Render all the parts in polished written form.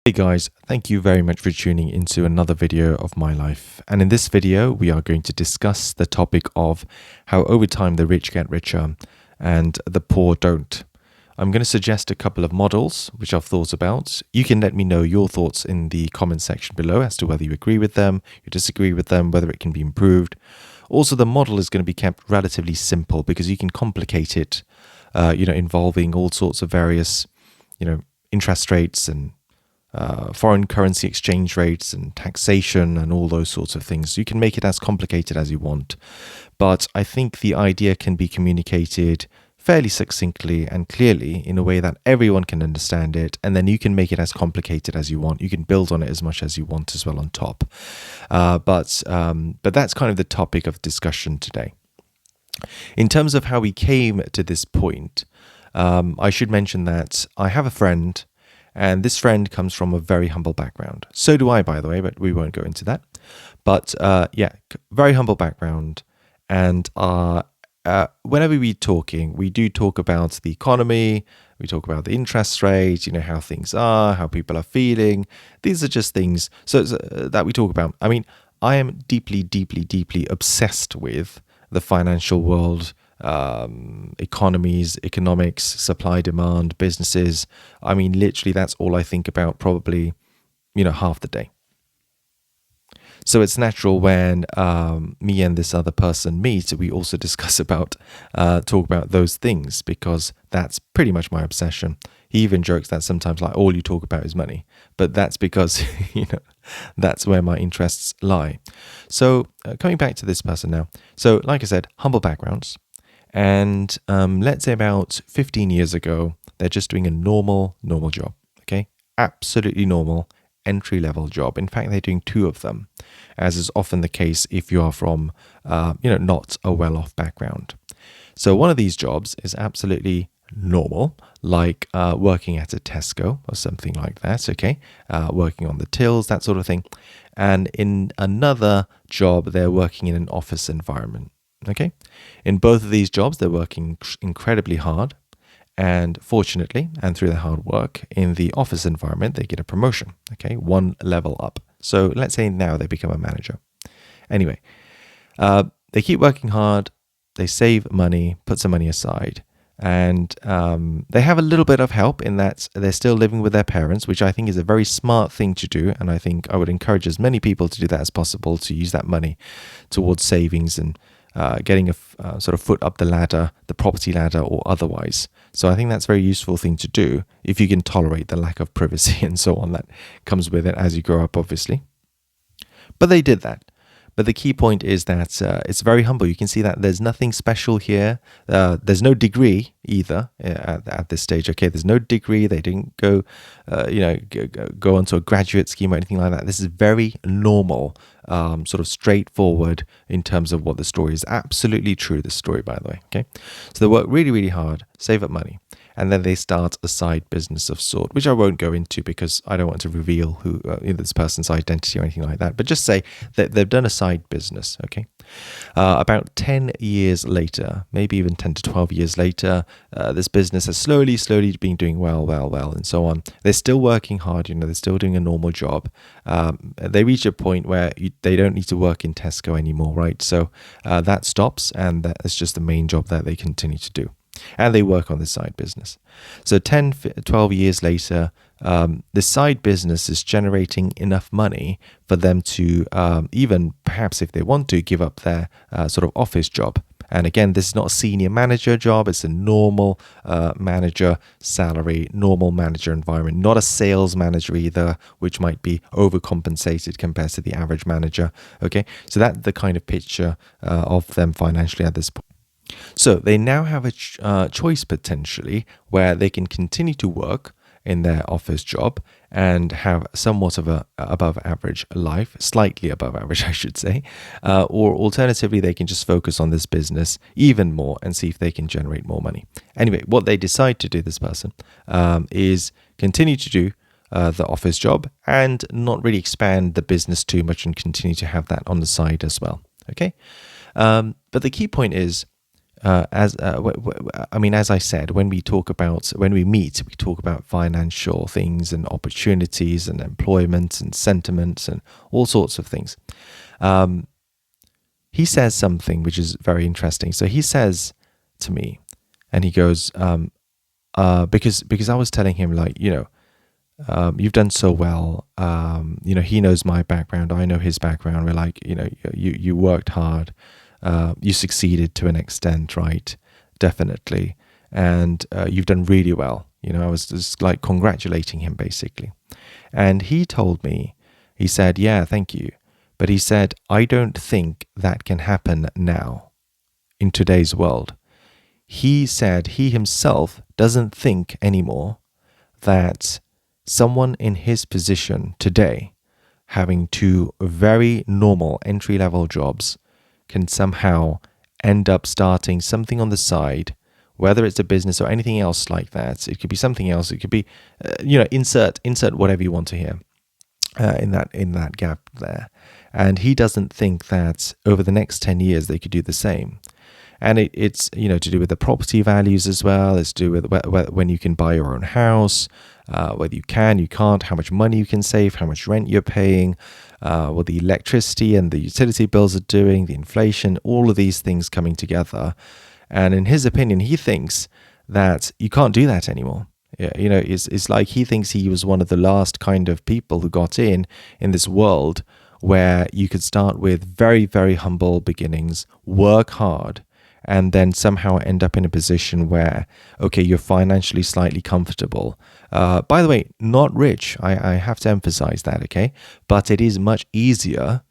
Hey guys, thank you very much for tuning into another video of my life. And in this video, we are going to discuss the topic of how over time the rich get richer and the poor don't. I'm going to suggest a couple of models which I've thought about. You can let me know your thoughts in the comment section below as to whether you agree with them, you disagree with them, whether it can be improved. Also, the model is going to be kept relatively simple because you can complicate it, involving all sorts of various, interest rates and foreign currency exchange rates and taxation and all those sorts of things. You can make it as complicated as you want, but I think the idea can be communicated fairly succinctly and clearly in a way that everyone can understand it, and then you can make it as complicated as you want. You can build on it as much as you want as well on top. But that's kind of the topic of discussion today. In terms of how we came to this point, I should mention that I have a friend, and this friend comes from a very humble background. So do I, by the way, but we won't go into that. But very humble background. And whenever we do talk about the economy, we talk about the interest rate, how things are, how people are feeling. These are just things that we talk about. I mean, I am deeply, deeply, deeply obsessed with the financial world, economies, economics, supply, demand, businesses. I mean, literally, that's all I think about probably, half the day. So it's natural when me and this other person meet, we also discuss talk about those things, because that's pretty much my obsession. He even jokes that sometimes like all you talk about is money, but that's because, that's where my interests lie. So coming back to this person now. So like I said, humble backgrounds. And let's say about 15 years ago, they're just doing a normal job, okay? Absolutely normal entry-level job. In fact, they're doing two of them, as is often the case if you are from, not a well-off background. So one of these jobs is absolutely normal, like working at a Tesco or something like that, okay? Working on the tills, that sort of thing. And in another job, they're working in an office environment. Okay, in both of these jobs, they're working incredibly hard, and fortunately, and through their hard work in the office environment, they get a promotion. Okay, one level up. So let's say now they become a manager. Anyway, they keep working hard, they save money, put some money aside, and they have a little bit of help in that they're still living with their parents, which I think is a very smart thing to do. And I think I would encourage as many people to do that as possible, to use that money towards savings and getting a sort of foot up the ladder, the property ladder or otherwise. So I think that's a very useful thing to do if you can tolerate the lack of privacy and so on that comes with it as you grow up, obviously. But they did that. But the key point is that it's very humble. You can see that there's nothing special here. There's no degree either at this stage. Okay, there's no degree. They didn't go onto a graduate scheme or anything like that. This is very normal, sort of straightforward in terms of what the story is. Absolutely true, this story, by the way. Okay, so they work really, really hard, save up money, and then they start a side business of sort, which I won't go into because I don't want to reveal who this person's identity or anything like that. But just say that they've done a side business, okay? About 10 years later, maybe even 10 to 12 years later, this business has slowly been doing well, and so on. They're still working hard, they're still doing a normal job. They reach a point where they don't need to work in Tesco anymore, right? So that stops, and that's just the main job that they continue to do. And they work on this side business. So 10, 12 years later, this side business is generating enough money for them to even, perhaps if they want to, give up their sort of office job. And again, this is not a senior manager job. It's a normal manager salary, normal manager environment, not a sales manager either, which might be overcompensated compared to the average manager. Okay, so that's the kind of picture of them financially at this point. So they now have a choice potentially where they can continue to work in their office job and have somewhat of a above average life, slightly above average, I should say, or alternatively, they can just focus on this business even more and see if they can generate more money. Anyway, what they decide to do, this person, is continue to do the office job and not really expand the business too much and continue to have that on the side as well. Okay, but the key point is, as I said, when we meet, we talk about financial things and opportunities and employment and sentiments and all sorts of things. He says something which is very interesting. So he says to me, and he goes, because I was telling him, like, you've done so well. He knows my background, I know his background. We're like, you worked hard, you succeeded to an extent, right? Definitely, and you've done really well. I was just like congratulating him basically, and he told me, he said, "Yeah, thank you," but he said, "I don't think that can happen now in today's world." He said he himself doesn't think anymore that someone in his position today, having two very normal entry-level jobs, can somehow end up starting something on the side, whether it's a business or anything else like that. It could be something else. It could be, insert whatever you want to hear in that gap there. And he doesn't think that over the next 10 years they could do the same. And it's to do with the property values as well. It's to do with when you can buy your own house, whether you can't, how much money you can save, how much rent you're paying, what the electricity and the utility bills are doing, the inflation, all of these things coming together. And in his opinion, he thinks that you can't do that anymore. Yeah, it's like he thinks he was one of the last kind of people who got in this world where you could start with very, very humble beginnings, work hard, and then somehow end up in a position where, okay, you're financially slightly comfortable. By the way, not rich. I have to emphasize that, okay? But it is much easier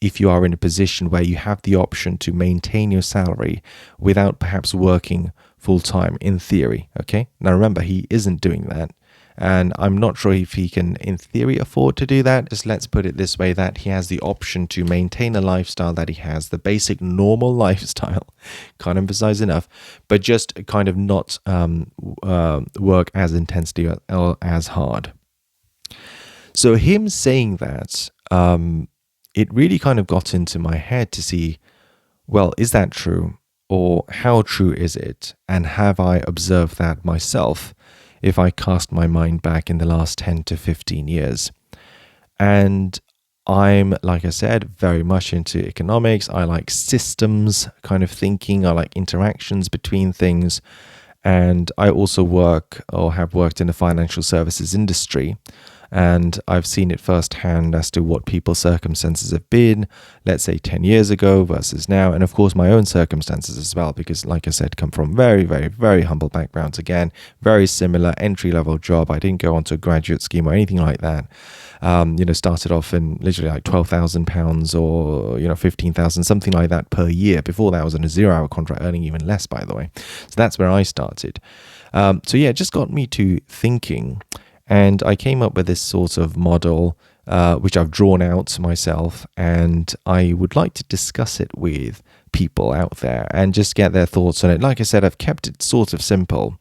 if you are in a position where you have the option to maintain your salary without perhaps working full-time, in theory, okay? Now remember, he isn't doing that. And I'm not sure if he can, in theory, afford to do that. Just let's put it this way, that he has the option to maintain a lifestyle that he has, the basic normal lifestyle, can't emphasize enough, but just kind of not work as intensely or as hard. So him saying that, it really kind of got into my head to see, well, is that true? Or how true is it? And have I observed that myself if I cast my mind back in the last 10 to 15 years? And I'm, like I said, very much into economics. I like systems kind of thinking. I like interactions between things. And I also work or have worked in the financial services industry. And I've seen it firsthand as to what people's circumstances have been, let's say 10 years ago versus now. And of course, my own circumstances as well, because like I said, come from very, very, very humble backgrounds. Again, very similar entry-level job. I didn't go onto a graduate scheme or anything like that. Started off in literally like £12,000 or, 15,000, something like that per year. Before that, I was on a 0-hour contract, earning even less, by the way. So that's where I started. It just got me to thinking. And I came up with this sort of model, which I've drawn out myself, and I would like to discuss it with people out there and just get their thoughts on it. Like I said, I've kept it sort of simple,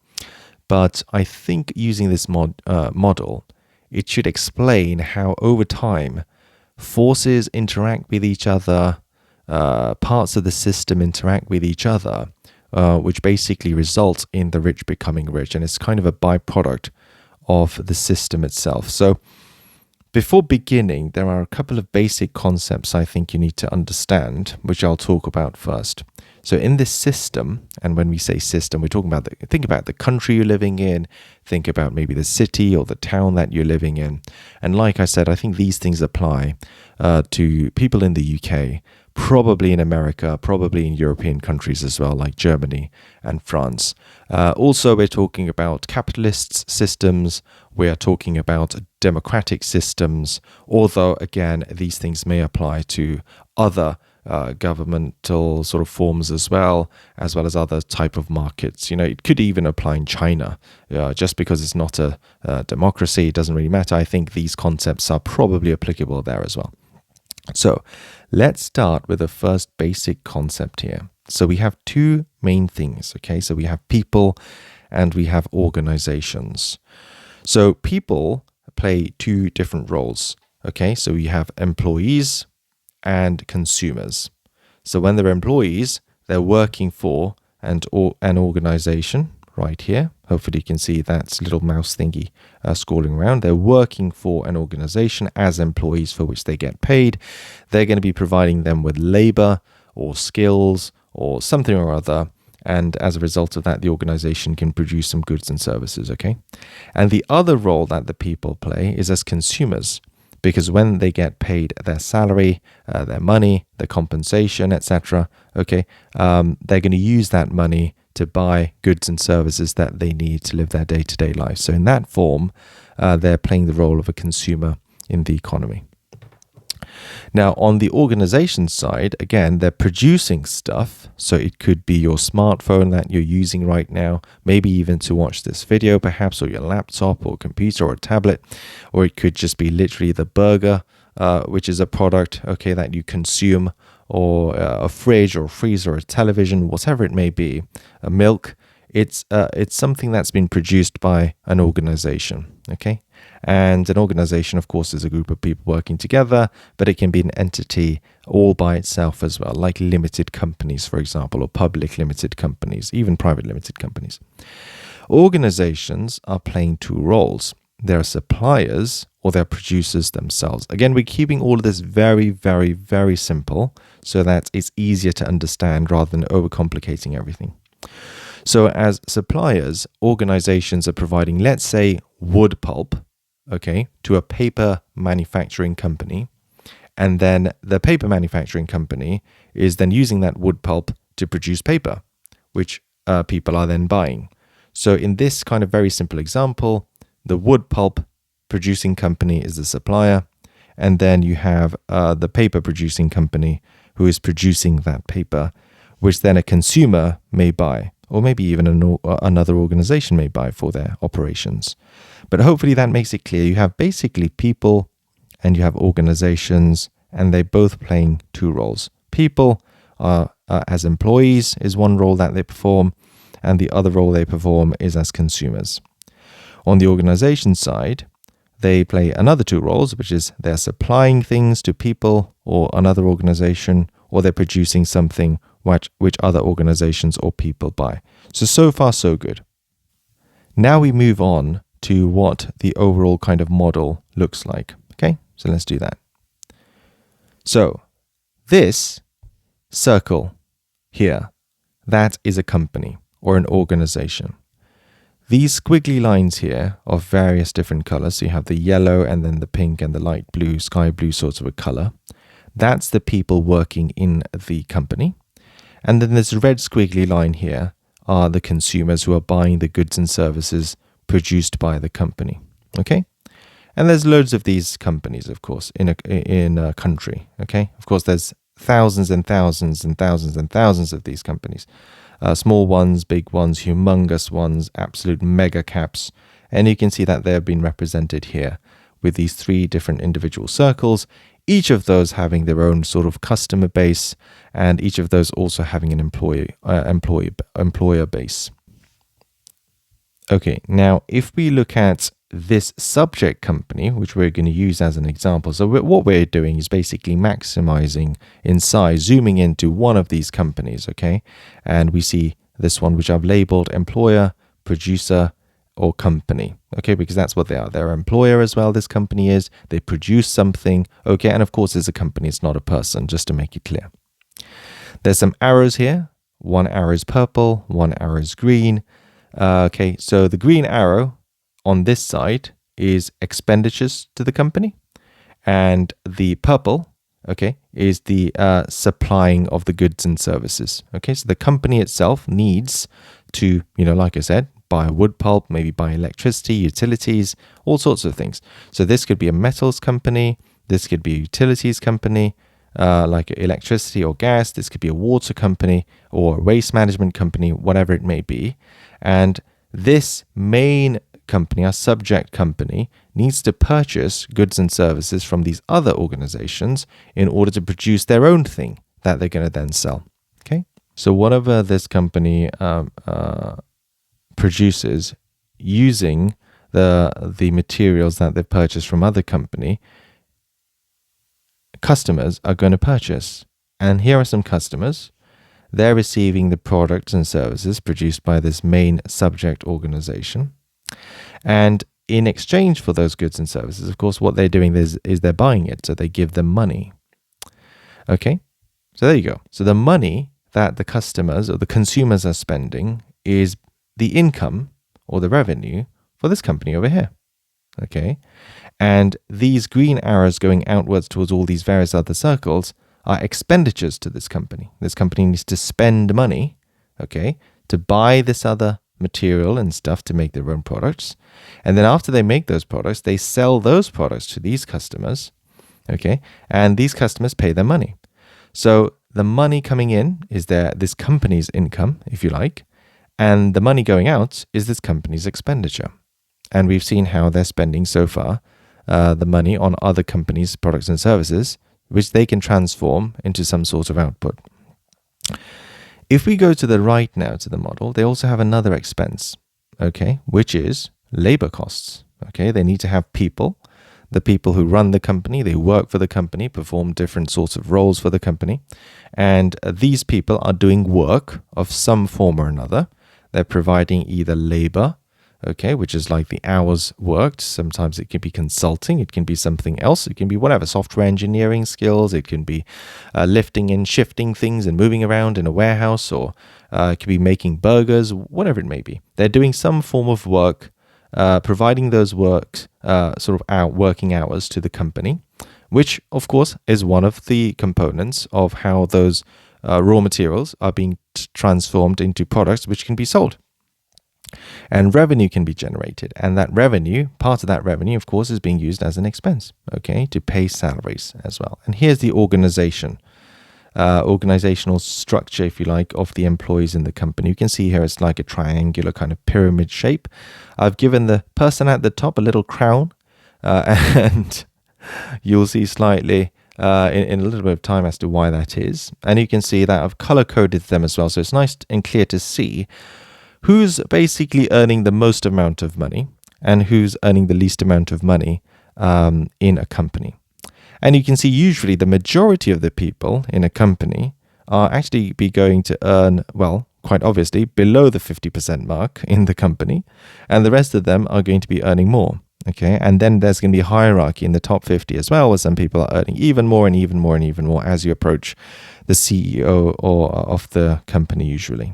but I think using this model, it should explain how over time forces interact with each other, parts of the system interact with each other, which basically results in the rich becoming rich. And it's kind of a byproduct of the system itself. So before beginning, there are a couple of basic concepts I think you need to understand, which I'll talk about first. So in this system, and when we say system, we're talking about think about the country you're living in, think about maybe the city or the town that you're living in. And like I said, I think these things apply to people in the UK, probably in America, probably in European countries as well, like Germany and France. Also, we're talking about capitalist systems. We are talking about democratic systems, although, again, these things may apply to other governmental sort of forms as well as other type of markets. It could even apply in China. Just because it's not a democracy, it doesn't really matter. I think these concepts are probably applicable there as well. So let's start with the first basic concept here. So we have two main things, okay? So we have people and we have organizations. So people play two different roles, okay? So we have employees and consumers. So when they're employees they're working for an organization right here. Hopefully you can see that little mouse thingy scrolling around. They're working for an organization as employees for which they get paid. They're going to be providing them with labor or skills or something or other. And as a result of that, the organization can produce some goods and services, okay? And the other role that the people play is as consumers, because when they get paid their salary, their money, their compensation, etc., okay, they're going to use that money to buy goods and services that they need to live their day-to-day life. So in that form, they're playing the role of a consumer in the economy. Now, on the organization side, again, they're producing stuff. So it could be your smartphone that you're using right now, maybe even to watch this video, perhaps, or your laptop or computer or tablet, or it could just be literally the burger, which is a product, okay, that you consume, or a fridge or a freezer or a television, whatever it may be, a milk. It's something that's been produced by an organization, okay? And an organization, of course, is a group of people working together, but it can be an entity all by itself as well, like limited companies, for example, or public limited companies, even private limited companies. Organizations are playing two roles. They're suppliers or they're producers themselves. Again, we're keeping all of this very, very, very simple so that it's easier to understand rather than overcomplicating everything. So as suppliers, organizations are providing, let's say, wood pulp, okay, to a paper manufacturing company. And then the paper manufacturing company is then using that wood pulp to produce paper, which people are then buying. So in this kind of very simple example, the wood pulp producing company is the supplier. And then you have the paper producing company who is producing that paper, which then a consumer may buy, or maybe even another organization may buy for their operations. But hopefully that makes it clear. You have basically people and you have organizations, and they're both playing two roles. People are as employees is one role that they perform, and the other role they perform is as consumers. On the organization side, they play another two roles, which is they're supplying things to people or another organization, or they're producing something which other organizations or people buy. So far, so good. Now we move on to what the overall kind of model looks like. Okay, so let's do that. So this circle here, that is a company or an organization. These squiggly lines here of various different colors, so you have the yellow and then the pink and the light blue, sky blue sorts of a color. That's the people working in the company. And then this red squiggly line here are the consumers who are buying the goods and services produced by the company. Okay? And there's loads of these companies, of course, in a country. Okay? Of course, there's thousands and thousands and thousands and thousands of these companies. Small ones, big ones, humongous ones, absolute mega caps. And you can see that they've been represented here with these three different individual circles, each of those having their own sort of customer base, and each of those also having an employer base. Okay, now if we look at this subject company, which we're going to use as an example, so what we're doing is basically maximizing in size, zooming into one of these companies, okay? And we see this one, which I've labeled employer, producer, or company, okay, because that's what they are. They're an employer as well, this company is. They produce something, okay, and of course it's a company, it's not a person, just to make it clear. There's some arrows here. One arrow is purple, one arrow is green. Okay, so the green arrow on this side is expenditures to the company, and the purple, okay, is the supplying of the goods and services. Okay, so the company itself needs to, like I said, buy wood pulp, maybe buy electricity, utilities, all sorts of things. So this could be a metals company, this could be a utilities company, like electricity or gas, this could be a water company or a waste management company, whatever it may be. And this main company, our subject company, needs to purchase goods and services from these other organizations in order to produce their own thing that they're going to then sell. Okay, so whatever this company produces using the materials that they've purchased from other company, customers are going to purchase. And here are some customers. they're receiving the products and services produced by this main subject organization. And in exchange for those goods and services, of course, what they're doing is they're buying it. So they give them money. Okay, so there you go. So the money that the customers or the consumers are spending is the income or the revenue for this company over here. Okay, and these green arrows going outwards towards all these various other circles are expenditures to this company. This company needs to spend money, okay, to buy this other material and stuff to make their own products. And then after they make those products, they sell those products to these customers, okay, and these customers pay them money. So the money coming in is this company's income, if you like, and the money going out is this company's expenditure. And we've seen how they're spending so far the money on other companies' products and services, which they can transform into some sort of output. If we go to the right now to the model, they also have another expense, okay, which is labor costs. Okay, they need to have people, the people who run the company, they work for the company, perform different sorts of roles for the company. And these people are doing work of some form or another. They're providing either labor, okay, which is like the hours worked. Sometimes it can be consulting. It can be something else. It can be whatever, software engineering skills. It can be lifting and shifting things and moving around in a warehouse, or it could be making burgers, whatever it may be. They're doing some form of work, providing those works, working hours to the company, which of course is one of the components of how those raw materials are being transformed into products which can be sold. And revenue can be generated. And that revenue, part of that revenue, of course, is being used as an expense, okay, to pay salaries as well. And here's the organizational structure, if you like, of the employees in the company. You can see here it's like a triangular kind of pyramid shape. I've given the person at the top a little crown, and you'll see slightly in a little bit of time as to why that is. And you can see that I've color-coded them as well. So it's nice and clear to see who's basically earning the most amount of money and who's earning the least amount of money in a company. And you can see usually the majority of the people in a company are actually going to earn, well, quite obviously, below the 50% mark in the company, and the rest of them are going to be earning more. Okay, and then there's going to be a hierarchy in the top 50 as well, where some people are earning even more and even more and even more as you approach the CEO or of the company usually.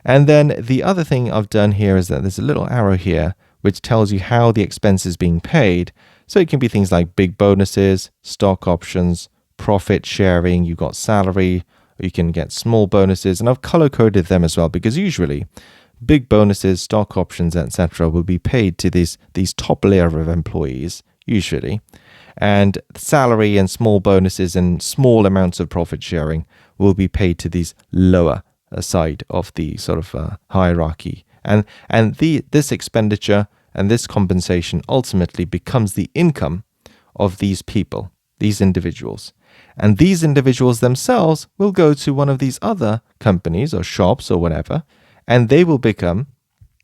And then the other thing I've done here is that there's a little arrow here which tells you how the expense is being paid. So it can be things like big bonuses, stock options, profit sharing, you've got salary, or you can get small bonuses. And I've color-coded them as well because usually big bonuses, stock options, etc. will be paid to these top layer of employees, usually. And salary and small bonuses and small amounts of profit sharing will be paid to these lower side of the sort of hierarchy. And this expenditure and this compensation ultimately becomes the income of these people, these individuals. And these individuals themselves will go to one of these other companies or shops or whatever, and they will become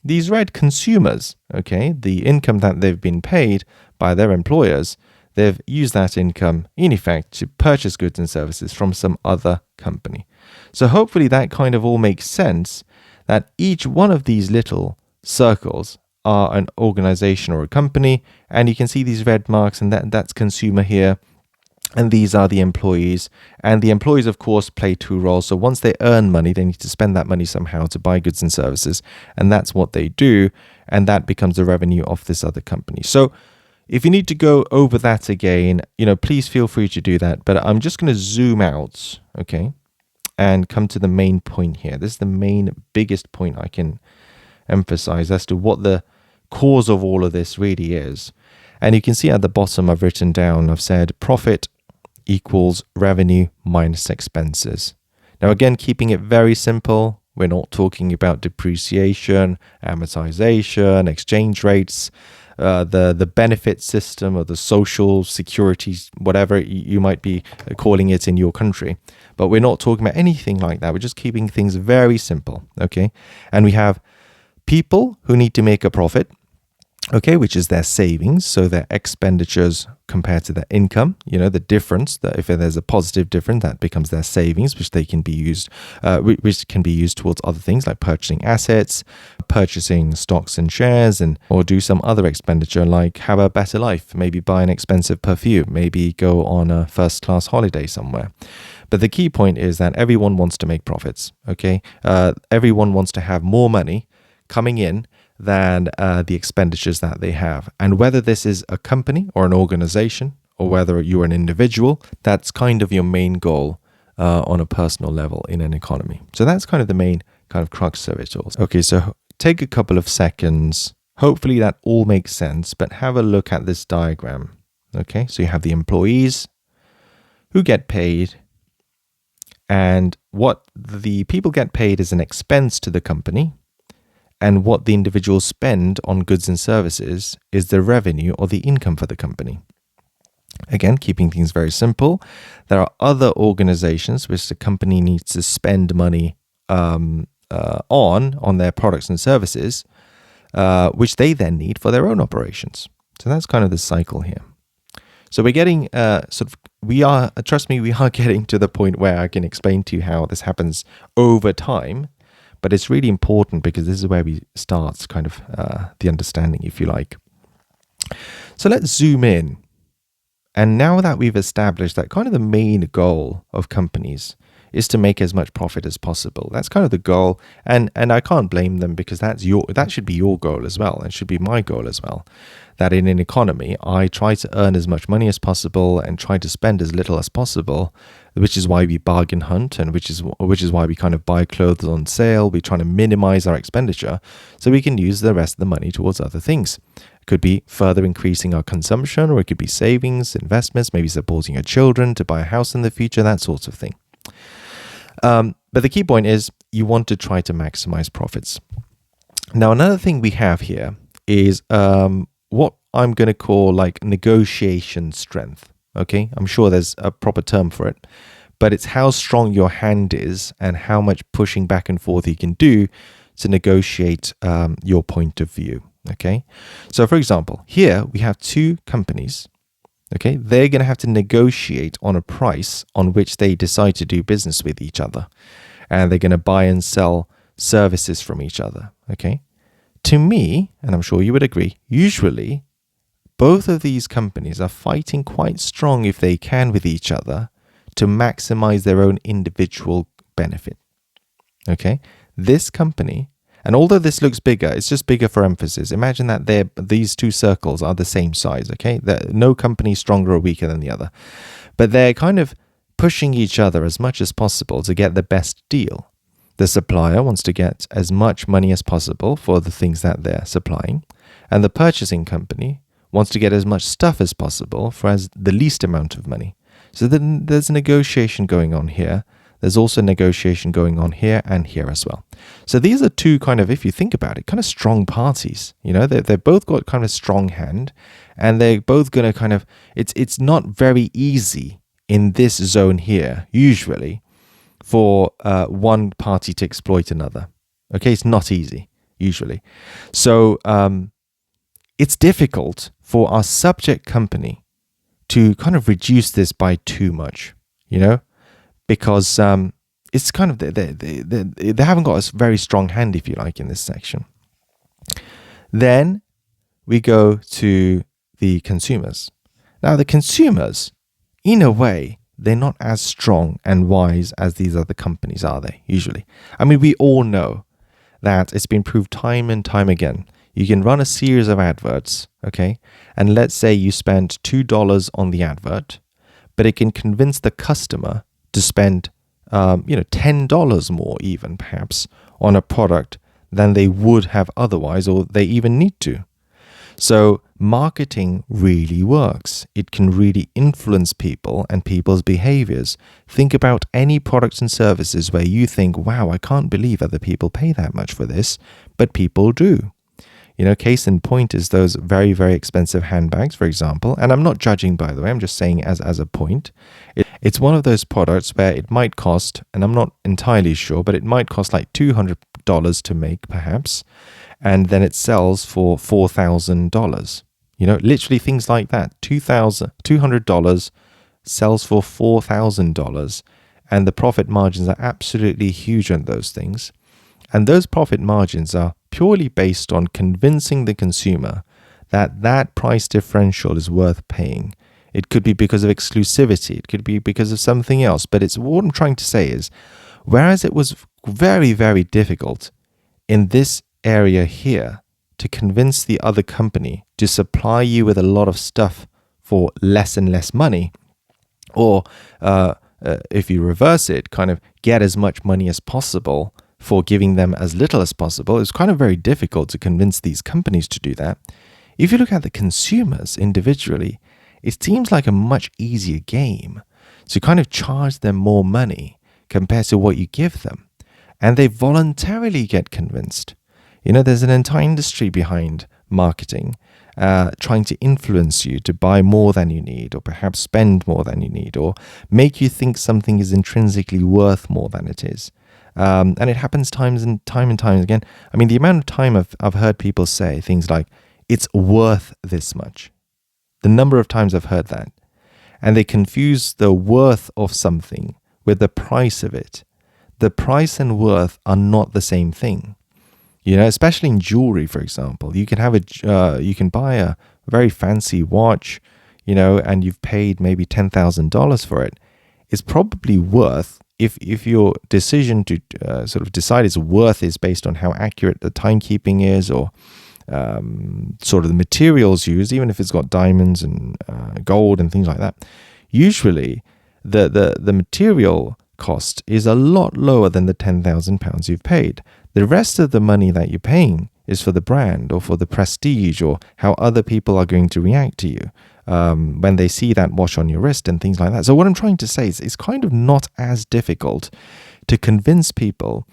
these red consumers, okay? The income that they've been paid by their employers, they've used that income, in effect, to purchase goods and services from some other company. So hopefully that kind of all makes sense, that each one of these little circles are an organization or a company, and you can see these red marks, and that's consumer here, and these are the employees. And the employees, of course, play two roles. So once they earn money, they need to spend that money somehow to buy goods and services, and that's what they do, and that becomes the revenue of this other company. So if you need to go over that again, please feel free to do that, but I'm just going to zoom out, okay, and come to the main point here. This is the main, biggest point I can emphasize as to what the cause of all of this really is. And you can see at the bottom I've written down, I've said profit equals revenue minus expenses. Now again, keeping it very simple, we're not talking about depreciation, amortization, exchange rates, the benefit system or the social security, whatever you might be calling it in your country. But we're not talking about anything like that. We're just keeping things very simple, okay? And we have people who need to make a profit, okay, which is their savings, so their expenditures compared to their income, the difference, that if there's a positive difference, that becomes their savings, which they can be used, which can be used towards other things like purchasing assets, purchasing stocks and shares, or do some other expenditure like have a better life, maybe buy an expensive perfume, maybe go on a first-class holiday somewhere. But the key point is that everyone wants to make profits, okay? Everyone wants to have more money coming in than the expenditures that they have. And whether this is a company or an organization, or whether you're an individual, that's kind of your main goal on a personal level in an economy. So that's kind of the main kind of crux of it all. Okay, so take a couple of seconds. Hopefully that all makes sense, but have a look at this diagram. Okay, so you have the employees who get paid, and what the people get paid is an expense to the company, and what the individuals spend on goods and services is the revenue or the income for the company. Again, keeping things very simple, there are other organizations which the company needs to spend money on their products and services, which they then need for their own operations. So that's kind of the cycle here. So we're getting trust me, we are getting to the point where I can explain to you how this happens over time. But it's really important because this is where we start kind of the understanding, if you like. So let's zoom in. And now that we've established that kind of the main goal of companies is to make as much profit as possible. That's kind of the goal. And I can't blame them, because that should be your goal as well. And should be my goal as well. That in an economy, I try to earn as much money as possible and try to spend as little as possible, which is why we bargain hunt, and which is why we kind of buy clothes on sale. We try to minimize our expenditure so we can use the rest of the money towards other things. It could be further increasing our consumption, or it could be savings, investments, maybe supporting your children to buy a house in the future, that sort of thing. But the key point is you want to try to maximize profits. Now, another thing we have here is what I'm going to call like negotiation strength. Okay, I'm sure there's a proper term for it, but it's how strong your hand is and how much pushing back and forth you can do to negotiate your point of view. Okay, so for example, here we have two companies. Okay, they're going to have to negotiate on a price on which they decide to do business with each other, and they're going to buy and sell services from each other. Okay, to me, and I'm sure you would agree, usually both of these companies are fighting quite strong, if they can, with each other to maximize their own individual benefit. Okay, this company, and although this looks bigger, it's just bigger for emphasis. Imagine that these two circles are the same size. Okay, no company is stronger or weaker than the other, but they're kind of pushing each other as much as possible to get the best deal. The supplier wants to get as much money as possible for the things that they're supplying, and the purchasing company wants to get as much stuff as possible for as the least amount of money. So then there's a negotiation going on here. There's also negotiation going on here and here as well. So these are two kind of, if you think about it, kind of strong parties. They've both got kind of strong hand, and they're both going to kind of, it's not very easy in this zone here, usually, for one party to exploit another. Okay, it's not easy, usually. So it's difficult for our subject company to kind of reduce this by too much, because it's kind of, they haven't got a very strong hand, if you like, in this section. Then we go to the consumers. Now, the consumers, in a way, they're not as strong and wise as these other companies, are they, usually? I mean, we all know that it's been proved time and time again. You can run a series of adverts, okay? And let's say you spend $2 on the advert, but it can convince the customer to spend, $10 more even, perhaps, on a product than they would have otherwise, or they even need to. So marketing really works. It can really influence people and people's behaviors. Think about any products and services where you think, wow, I can't believe other people pay that much for this, but people do. Case in point is those very, very expensive handbags, for example. And I'm not judging, by the way, I'm just saying as a point. It's one of those products where it might cost, and I'm not entirely sure, but it might cost like $200 to make, perhaps. and then it sells for $4,000. Literally things like that. $200 sells for $4,000, and the profit margins are absolutely huge on those things. And those profit margins are purely based on convincing the consumer that that price differential is worth paying. It could be because of exclusivity. It could be because of something else. But what I'm trying to say is, whereas it was very, very difficult in this area here to convince the other company to supply you with a lot of stuff for less and less money, or if you reverse it, kind of get as much money as possible for giving them as little as possible, it's kind of very difficult to convince these companies to do that. If you look at the consumers individually, it seems like a much easier game to kind of charge them more money compared to what you give them. And they voluntarily get convinced. There's an entire industry behind marketing trying to influence you to buy more than you need, or perhaps spend more than you need, or make you think something is intrinsically worth more than it is. And it happens time and time again. I mean, the amount of time I've heard people say things like, it's worth this much. The number of times I've heard that. And they confuse the worth of something with the price of it. The price and worth are not the same thing. Especially in jewelry, for example. You can buy a very fancy watch, and you've paid maybe $10,000 for it. It's probably worth, if your decision to sort of decide its worth is based on how accurate the timekeeping is, or sort of the materials used, even if it's got diamonds and gold and things like that, usually the material cost is a lot lower than the £10,000 you've paid. The rest of the money that you're paying is for the brand, or for the prestige, or how other people are going to react to you when they see that watch on your wrist and things like that. So what I'm trying to say is, it's kind of not as difficult to convince people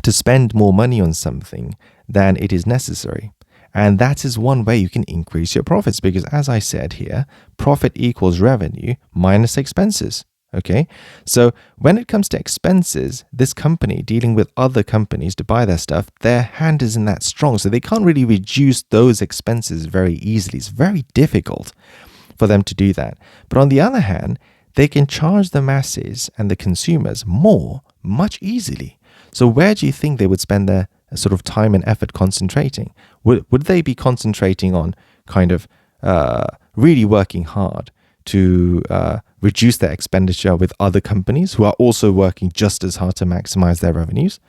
to spend more money on something than it is necessary. And that is one way you can increase your profits, because as I said here, profit equals revenue minus expenses. Okay, so when it comes to expenses, this company dealing with other companies to buy their stuff, their hand isn't that strong. So they can't really reduce those expenses very easily. It's very difficult for them to do that. But on the other hand, they can charge the masses and the consumers more, much easily. So where do you think they would spend their sort of time and effort concentrating? Would they be concentrating on kind of really working hard to reduce their expenditure with other companies who are also working just as hard to maximize their revenues,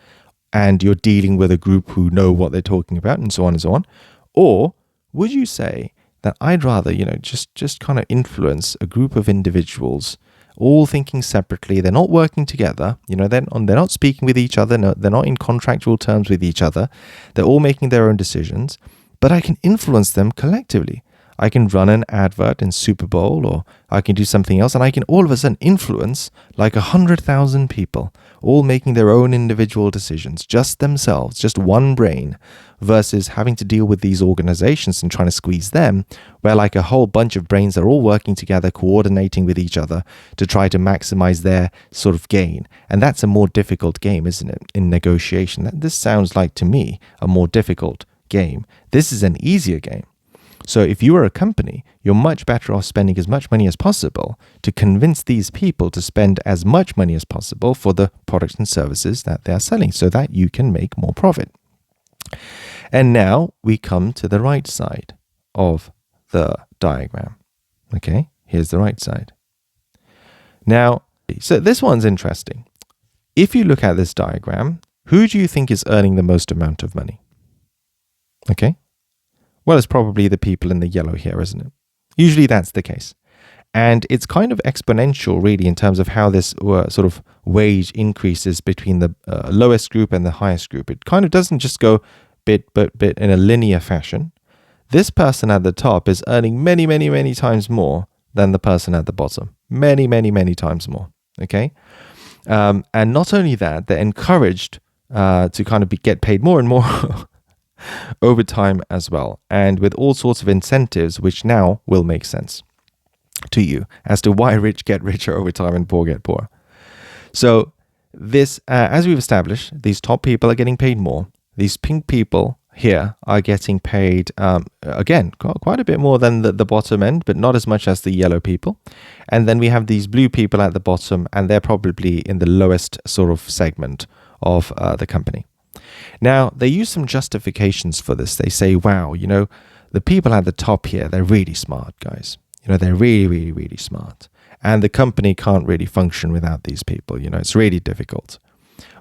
and you're dealing with a group who know what they're talking about, and so on and so on? Or would you say that I'd rather, just kind of influence a group of individuals all thinking separately, they're not working together, they're not speaking with each other, no, they're not in contractual terms with each other, they're all making their own decisions, but I can influence them collectively. I can run an advert in Super Bowl, or I can do something else, and I can all of a sudden influence like 100,000 people, all making their own individual decisions, just themselves, just one brain, versus having to deal with these organizations and trying to squeeze them, where like a whole bunch of brains are all working together, coordinating with each other to try to maximize their sort of gain. And that's a more difficult game, isn't it, in negotiation? This sounds like, to me, a more difficult game. This is an easier game. So if you are a company, you're much better off spending as much money as possible to convince these people to spend as much money as possible for the products and services that they are selling, so that you can make more profit. And now we come to the right side of the diagram. Okay, here's the right side. Now, so this one's interesting. If you look at this diagram, who do you think is earning the most amount of money? Okay. Well, it's probably the people in the yellow here, isn't it? Usually that's the case. And it's kind of exponential, really, in terms of how this sort of wage increases between the lowest group and the highest group. It kind of doesn't just go bit in a linear fashion. This person at the top is earning many, many, many times more than the person at the bottom. Many, many, many times more. Okay? And not only that, they're encouraged to kind of get paid more and more over time as well, and with all sorts of incentives which now will make sense to you as to why rich get richer over time and poor get poorer. So this, as we've established, these top people are getting paid more. These pink people here are getting paid, again, quite a bit more than the bottom end, but not as much as the yellow people. And then we have these blue people at the bottom, and they're probably in the lowest sort of segment of the company. Now, they use some justifications for this. They say, wow, the people at the top here, they're really smart, guys. They're really, really, really smart. And the company can't really function without these people. It's really difficult.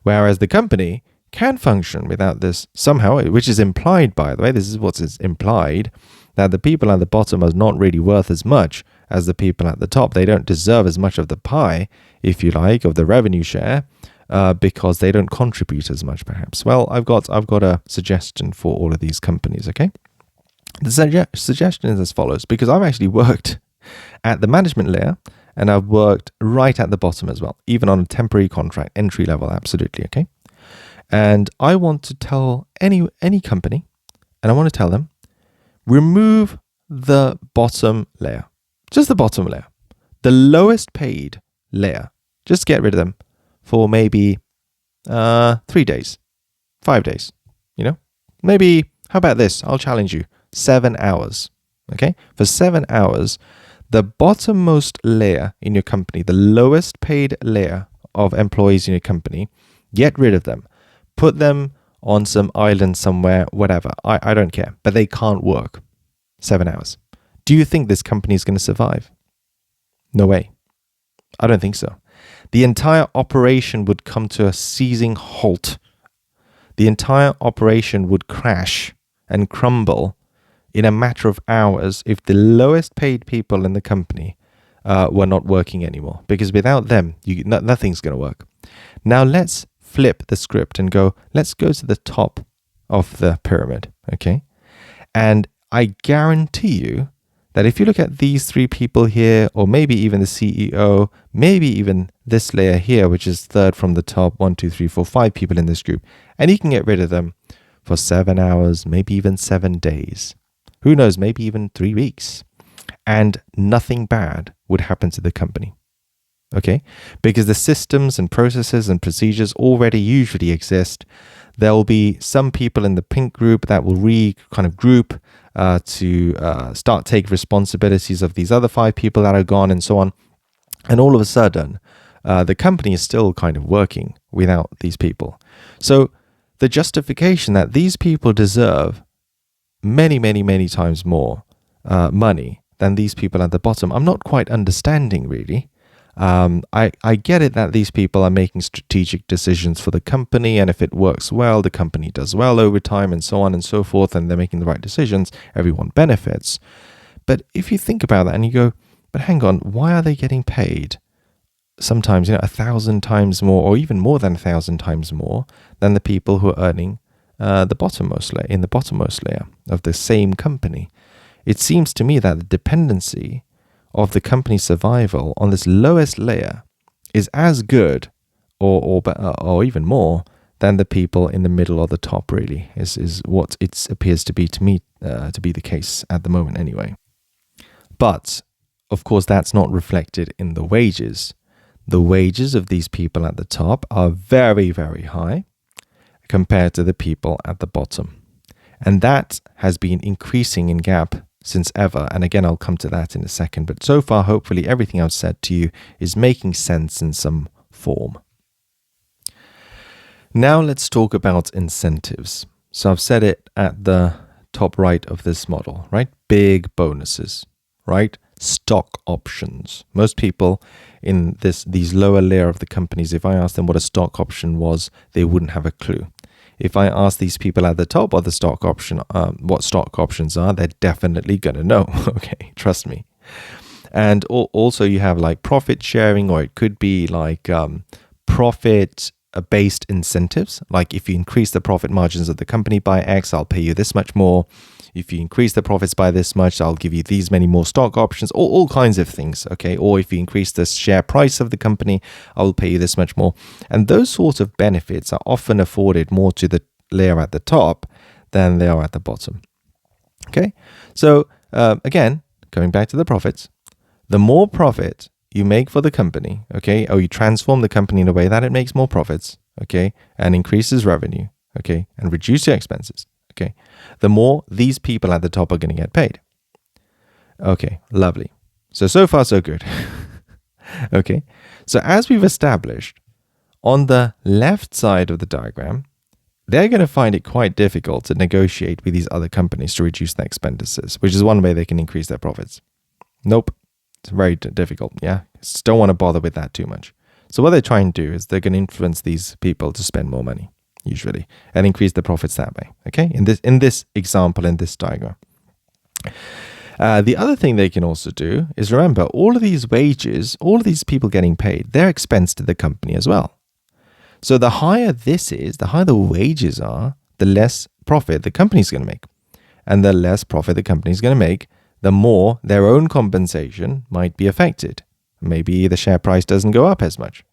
Whereas the company can function without this somehow, which is implied, by the way. This is what is implied, that the people at the bottom are not really worth as much as the people at the top. They don't deserve as much of the pie, if you like, of the revenue share, because they don't contribute as much, perhaps. Well, I've got a suggestion for all of these companies, okay? The suggestion is as follows, because I've actually worked at the management layer, and I've worked right at the bottom as well, even on a temporary contract, entry level, absolutely, okay? And I want to tell any company, and I want to tell them, remove the bottom layer, just the bottom layer, the lowest paid layer. Just get rid of them for maybe 3 days, 5 days, Maybe, how about this? I'll challenge you, 7 hours, okay? For 7 hours, the bottommost layer in your company, the lowest paid layer of employees in your company, get rid of them. Put them on some island somewhere, whatever. I don't care. But they can't work. 7 hours. Do you think this company is going to survive? No way. I don't think so. The entire operation would come to a seizing halt. The entire operation would crash and crumble in a matter of hours if the lowest paid people in the company were not working anymore. Because without them, nothing's going to work. Now let's flip the script and let's go to the top of the pyramid, okay? And I guarantee you that if you look at these 3 people here, or maybe even the CEO, maybe even this layer here, which is third from the top, 1, 2, 3, 4, 5 people in this group, and you can get rid of them for 7 hours, maybe even 7 days. Who knows, maybe even 3 weeks. And nothing bad would happen to the company. Okay? Because the systems and processes and procedures already usually exist. There will be some people in the pink group that will group to start take responsibilities of these other 5 people that are gone and so on. And all of a sudden, the company is still kind of working without these people. So the justification that these people deserve many, many, many times more money than these people at the bottom, I'm not quite understanding really. I get it that these people are making strategic decisions for the company, and if it works well, the company does well over time and so on and so forth, and they're making the right decisions, everyone benefits. But if you think about that and you go, but hang on, why are they getting paid sometimes 1,000 times more, or even more than 1,000 times more than the people who are earning the bottommost layer of the same company? It seems to me that the dependency of the company's survival on this lowest layer is as good or even more than the people in the middle or the top, really, is what it appears to be to me to be the case at the moment anyway. But, of course, that's not reflected in the wages. The wages of these people at the top are very, very high compared to the people at the bottom. And that has been increasing in gap since ever. And again, I'll come to that in a second. But so far, hopefully, everything I've said to you is making sense in some form. Now let's talk about incentives. So I've said it at the top right of this model, right? Big bonuses, right? Stock options. Most people in these lower layer of the companies, if I asked them what a stock option was, they wouldn't have a clue. If I ask these people at the top of the stock option, what stock options are, they're definitely going to know. Okay, trust me. And also you have like profit sharing, or it could be like profit-based incentives. Like if you increase the profit margins of the company by X, I'll pay you this much more. If you increase the profits by this much, I'll give you these many more stock options, all kinds of things, okay? Or if you increase the share price of the company, I will pay you this much more. And those sorts of benefits are often afforded more to the layer at the top than they are at the bottom, okay? So again, going back to the profits, the more profit you make for the company, okay, or you transform the company in a way that it makes more profits, okay, and increases revenue, okay, and reduce your expenses, Okay. The more these people at the top are going to get paid. Okay, lovely. So far, so good. Okay. So as we've established, on the left side of the diagram, they're going to find it quite difficult to negotiate with these other companies to reduce their expenditures, which is one way they can increase their profits. Nope. It's very difficult. Yeah. Just don't want to bother with that too much. So what they're trying to do is they're going to influence these people to spend more money, usually, and increase the profits that way. Okay. In this example, in this diagram. The other thing they can also do is remember all of these wages, all of these people getting paid, they're expense to the company as well. So the higher this is, the higher the wages are, the less profit the company's going to make. And the less profit the company's going to make, the more their own compensation might be affected. Maybe the share price doesn't go up as much,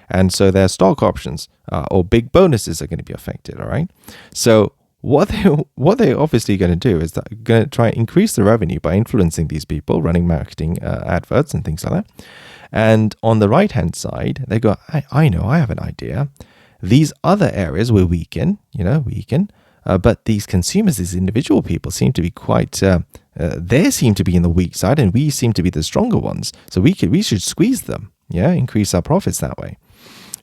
and so their stock options or big bonuses are going to be affected, all right? So what they're obviously going to do is they're going to try and increase the revenue by influencing these people, running marketing adverts and things like that. And on the right-hand side, they go, I know, I have an idea. These other areas will weaken, but these consumers, these individual people seem to be quite, they seem to be in the weak side and we seem to be the stronger ones. So we should squeeze them, increase our profits that way,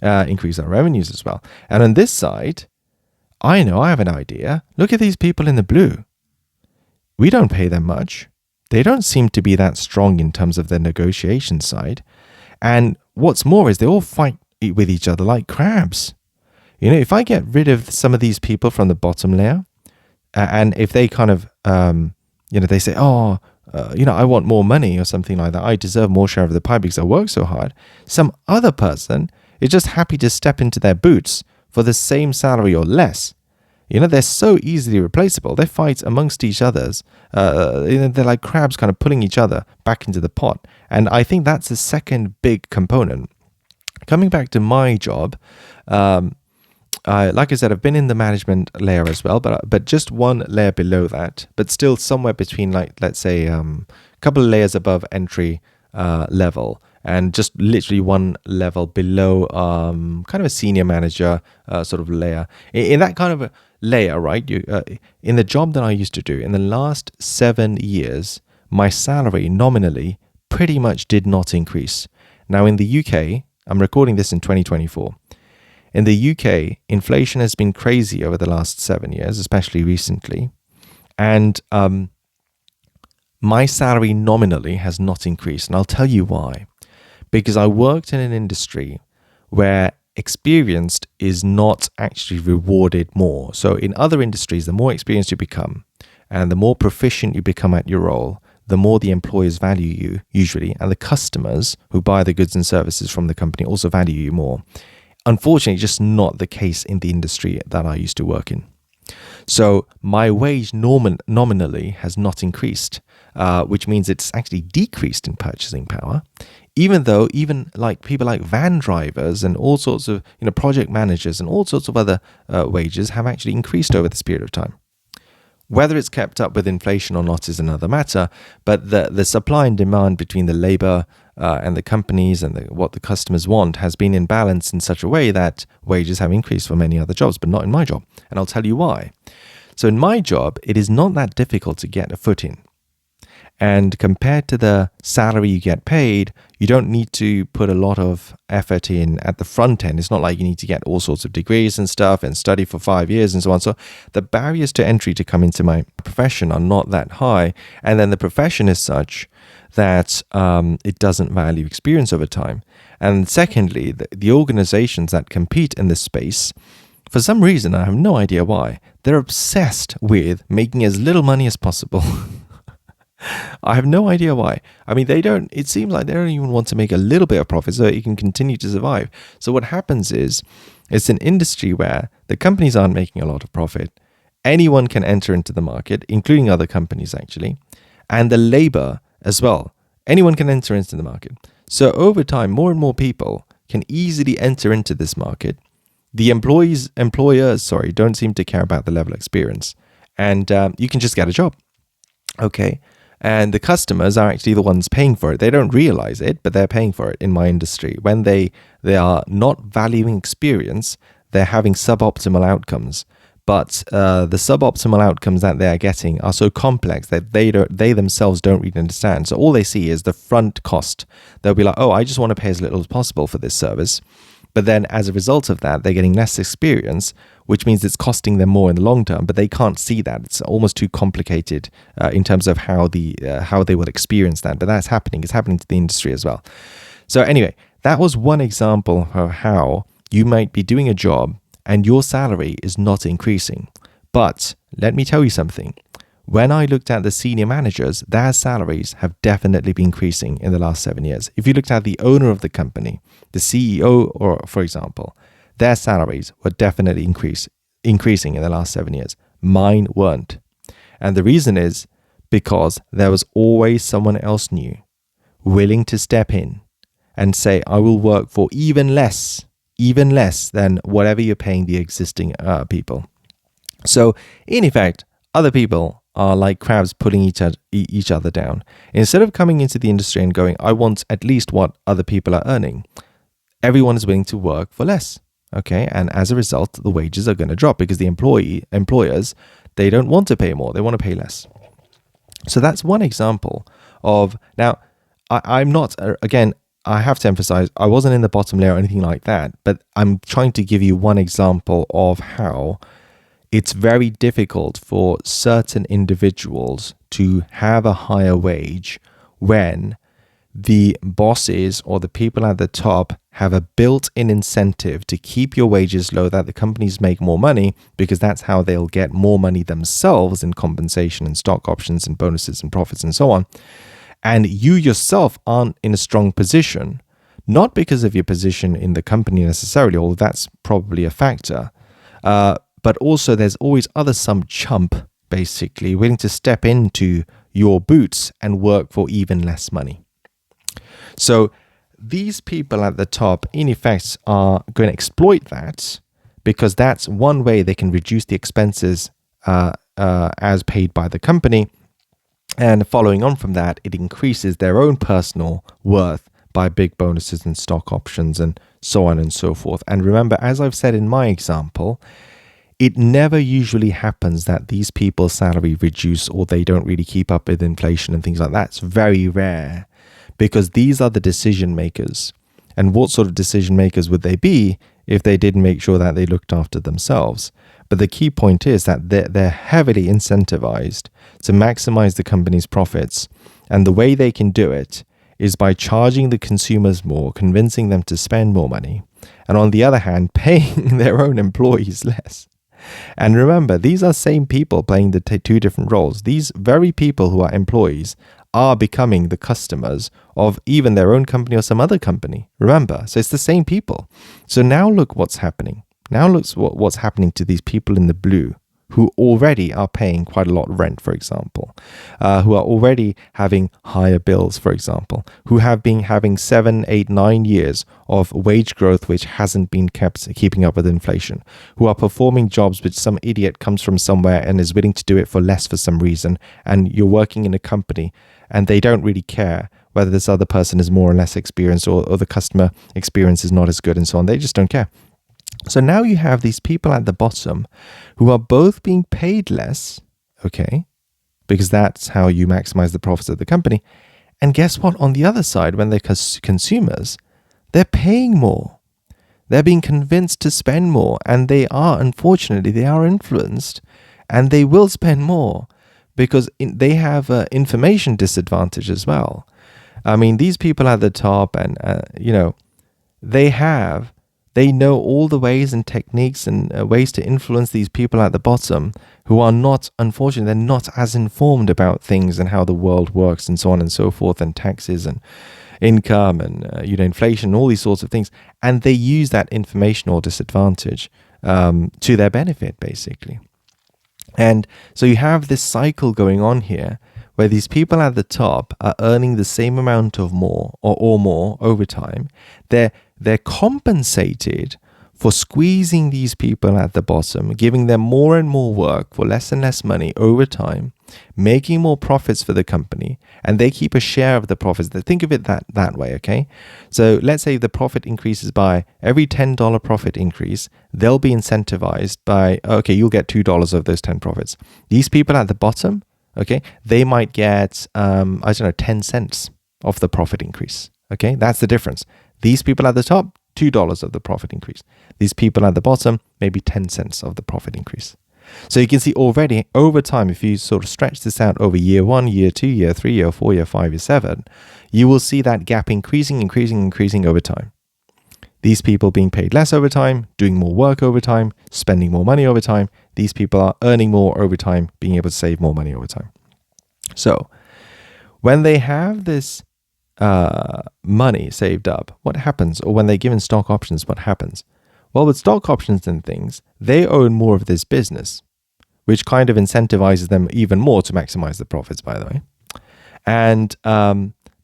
increase our revenues as well. And on this side, I know, I have an idea. Look at these people in the blue. We don't pay them much. They don't seem to be that strong in terms of their negotiation side. And what's more is they all fight with each other like crabs. If I get rid of some of these people from the bottom layer, and if they kind of, they say, I want more money or something like that. I deserve more share of the pie because I work so hard. Some other person is just happy to step into their boots for the same salary or less. They're so easily replaceable. They fight amongst each others. They're like crabs kind of pulling each other back into the pot. And I think that's the second big component. Coming back to my job, like I said, I've been in the management layer as well, but just one layer below that, but still somewhere between, like, let's say, a couple of layers above entry level, and just literally one level below kind of a senior manager sort of layer. In that kind of a layer, right, in the job that I used to do, in the last 7 years, my salary nominally pretty much did not increase. Now in the UK, I'm recording this in 2024. In the UK, inflation has been crazy over the last 7 years, especially recently. And my salary nominally has not increased. And I'll tell you why. Because I worked in an industry where experienced is not actually rewarded more. So in other industries, the more experienced you become and the more proficient you become at your role, the more the employers value you usually, and the customers who buy the goods and services from the company also value you more. Unfortunately, just not the case in the industry that I used to work in. So my wage nominally has not increased, which means it's actually decreased in purchasing power, even though like people like van drivers and all sorts of project managers and all sorts of other wages have actually increased over this period of time. Whether it's kept up with inflation or not is another matter, but the supply and demand between the labor and the companies and what the customers want has been in balance in such a way that wages have increased for many other jobs, but not in my job. And I'll tell you why. So in my job, it is not that difficult to get a foot in. And compared to the salary you get paid, you don't need to put a lot of effort in at the front end. It's not like you need to get all sorts of degrees and stuff and study for 5 years and so on. So the barriers to entry to come into my profession are not that high. And then the profession is such that it doesn't value experience over time. And secondly, the organizations that compete in this space, for some reason, I have no idea why, they're obsessed with making as little money as possible. I have no idea why. I mean, it seems like they don't even want to make a little bit of profit so you can continue to survive. So what happens is, it's an industry where the companies aren't making a lot of profit. Anyone can enter into the market, including other companies actually, and the labor as well. Anyone can enter into the market. So over time, more and more people can easily enter into this market. The employers, don't seem to care about the level of experience, and you can just get a job. Okay. And the customers are actually the ones paying for it. They don't realize it, but they're paying for it in my industry. When they are not valuing experience, they're having suboptimal outcomes. but the suboptimal outcomes that they're getting are so complex that they themselves don't really understand. So all they see is the front cost. They'll be like, oh, I just want to pay as little as possible for this service. But then as a result of that, they're getting less experience, which means it's costing them more in the long term, but they can't see that. It's almost too complicated in terms of how they will experience that. But that's happening. It's happening to the industry as well. So anyway, that was one example of how you might be doing a job and your salary is not increasing. But let me tell you something. When I looked at the senior managers, their salaries have definitely been increasing in the last 7 years. If you looked at the owner of the company, the CEO, or for example, their salaries were definitely increasing in the last 7 years. Mine weren't. And the reason is because there was always someone else new, willing to step in and say, I will work for even less than whatever you're paying the existing people. So in effect, other people are like crabs pulling each other down. Instead of coming into the industry and going, I want at least what other people are earning, everyone is willing to work for less. Okay, and as a result, the wages are going to drop because the employers, they don't want to pay more, they want to pay less. So that's one example of, now, I'm not, again, I have to emphasize, I wasn't in the bottom layer or anything like that, but I'm trying to give you one example of how it's very difficult for certain individuals to have a higher wage when the bosses or the people at the top have a built-in incentive to keep your wages low, that the companies make more money, because that's how they'll get more money themselves in compensation and stock options and bonuses and profits and so on. And you yourself aren't in a strong position, not because of your position in the company necessarily, although that's probably a factor, but also there's always some chump, basically, willing to step into your boots and work for even less money. So these people at the top, in effect, are going to exploit that, because that's one way they can reduce the expenses as paid by the company. And following on from that, it increases their own personal worth by big bonuses and stock options and so on and so forth. And remember, as I've said in my example, it never usually happens that these people's salary reduce or they don't really keep up with inflation and things like that. It's very rare, because these are the decision makers. And what sort of decision makers would they be if they didn't make sure that they looked after themselves? But the key point is that they're heavily incentivized to maximize the company's profits. And the way they can do it is by charging the consumers more, convincing them to spend more money, and on the other hand, paying their own employees less. And remember, these are same people playing the two different roles. These very people who are employees are becoming the customers of even their own company or some other company. Remember, so it's the same people. So now look what's happening. Now look what's happening to these people in the blue, who already are paying quite a lot of rent, for example, who are already having higher bills, for example, who have been having 7, 8, 9 years of wage growth which hasn't been keeping up with inflation, who are performing jobs which some idiot comes from somewhere and is willing to do it for less for some reason, and you're working in a company and they don't really care whether this other person is more or less experienced or the customer experience is not as good and so on. They just don't care. So now you have these people at the bottom who are both being paid less, okay, because that's how you maximize the profits of the company. And guess what? On the other side, when they're consumers, they're paying more. They're being convinced to spend more, and unfortunately, they are influenced, and they will spend more because they have an information disadvantage as well. I mean, these people at the top, and they know all the ways and techniques and ways to influence these people at the bottom who are not, unfortunately, they're not as informed about things and how the world works and so on and so forth, and taxes and income and inflation, all these sorts of things. And they use that information or disadvantage to their benefit, basically. And so you have this cycle going on here where these people at the top are earning the same amount of more or more over time. They're compensated for squeezing these people at the bottom, giving them more and more work for less and less money over time. making more profits for the company, and they keep a share of the profits. Think of it that way, okay? So let's say the profit increases by every $10 profit increase, they'll be incentivized by, okay, you'll get $2 of those 10 profits. These people at the bottom, okay, they might get, 10 cents of the profit increase, okay? That's the difference. These people at the top, $2 of the profit increase. These people at the bottom, maybe 10 cents of the profit increase. So you can see already over time, if you sort of stretch this out over year 1, year 2, year 3, year 4, year 5, year 7, you will see that gap increasing over time. These people being paid less over time, doing more work over time, spending more money over time. These people are earning more over time, being able to save more money over time. So when they have this money saved up, what happens? Or when they're given stock options, what happens? Well, with stock options and things, they own more of this business, which kind of incentivizes them even more to maximize the profits, by the way. And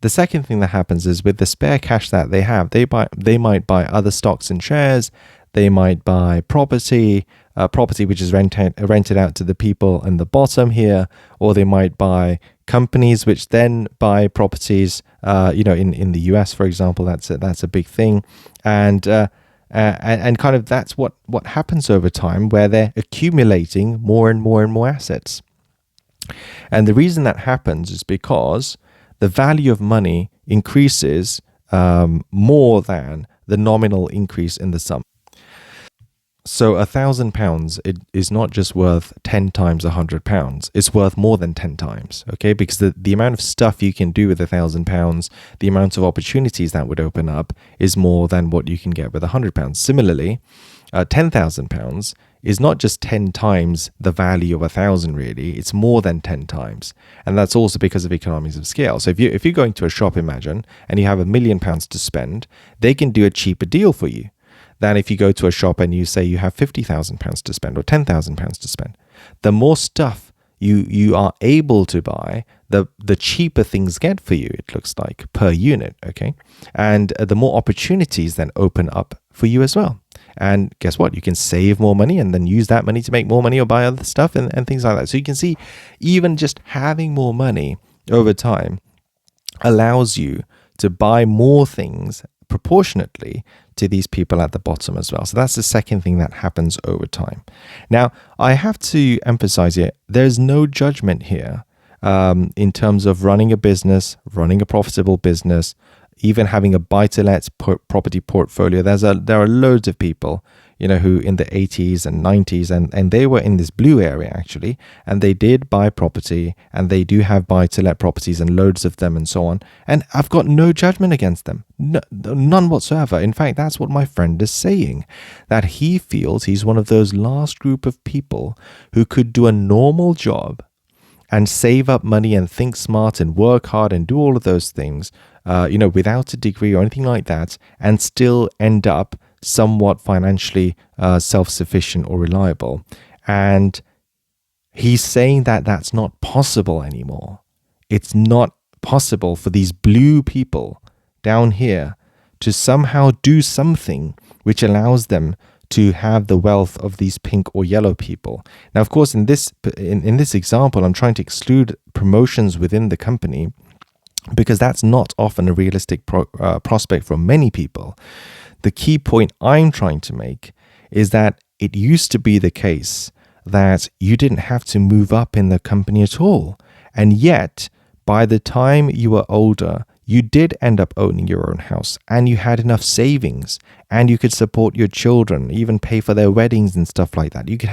the second thing that happens is with the spare cash that they have, they might buy other stocks and shares. They might buy property which is rented out to the people in the bottom here, or they might buy companies which then buy properties. In the US, for example, that's a big thing, and kind of that's what happens over time, where they're accumulating more and more assets. And the reason that happens is because the value of money increases more than the nominal increase in the sum. So £1,000, it is not just worth 10 times £100. It's worth more than 10 times, okay? Because the amount of stuff you can do with £1,000, the amount of opportunities that would open up is more than what you can get with £100. Similarly, £10,000 is not just 10 times the value of 1,000 really, it's more than 10 times. And that's also because of economies of scale. So if you're going to a shop, imagine, and you have £1 million to spend, they can do a cheaper deal for you than if you go to a shop and you say you have £50,000 to spend or £10,000 to spend. The more stuff you are able to buy, the cheaper things get for you, it looks like, per unit, okay? And the more opportunities then open up for you as well. And guess what? You can save more money and then use that money to make more money or buy other stuff and things like that. So you can see even just having more money over time allows you to buy more things proportionately to these people at the bottom as well. So that's the second thing that happens over time. Now, I have to emphasize here, there's no judgment here in terms of running a business, running a profitable business, even having a buy-to-let property portfolio. There are loads of people, who in the 80s and 90s, and they were in this blue area actually, and they did buy property, and they do have buy-to-let properties and loads of them and so on. And I've got no judgment against them, none whatsoever. In fact, that's what my friend is saying, that he feels he's one of those last group of people who could do a normal job and save up money and think smart and work hard and do all of those things, without a degree or anything like that, and still end up somewhat financially self-sufficient or reliable. And he's saying that that's not possible anymore. It's not possible for these blue people down here to somehow do something which allows them to have the wealth of these pink or yellow people. Now, of course, in this example, I'm trying to exclude promotions within the company because that's not often a realistic prospect for many people. The key point I'm trying to make is that it used to be the case that you didn't have to move up in the company at all. And yet, by the time you were older, you did end up owning your own house and you had enough savings and you could support your children, even pay for their weddings and stuff like that. You could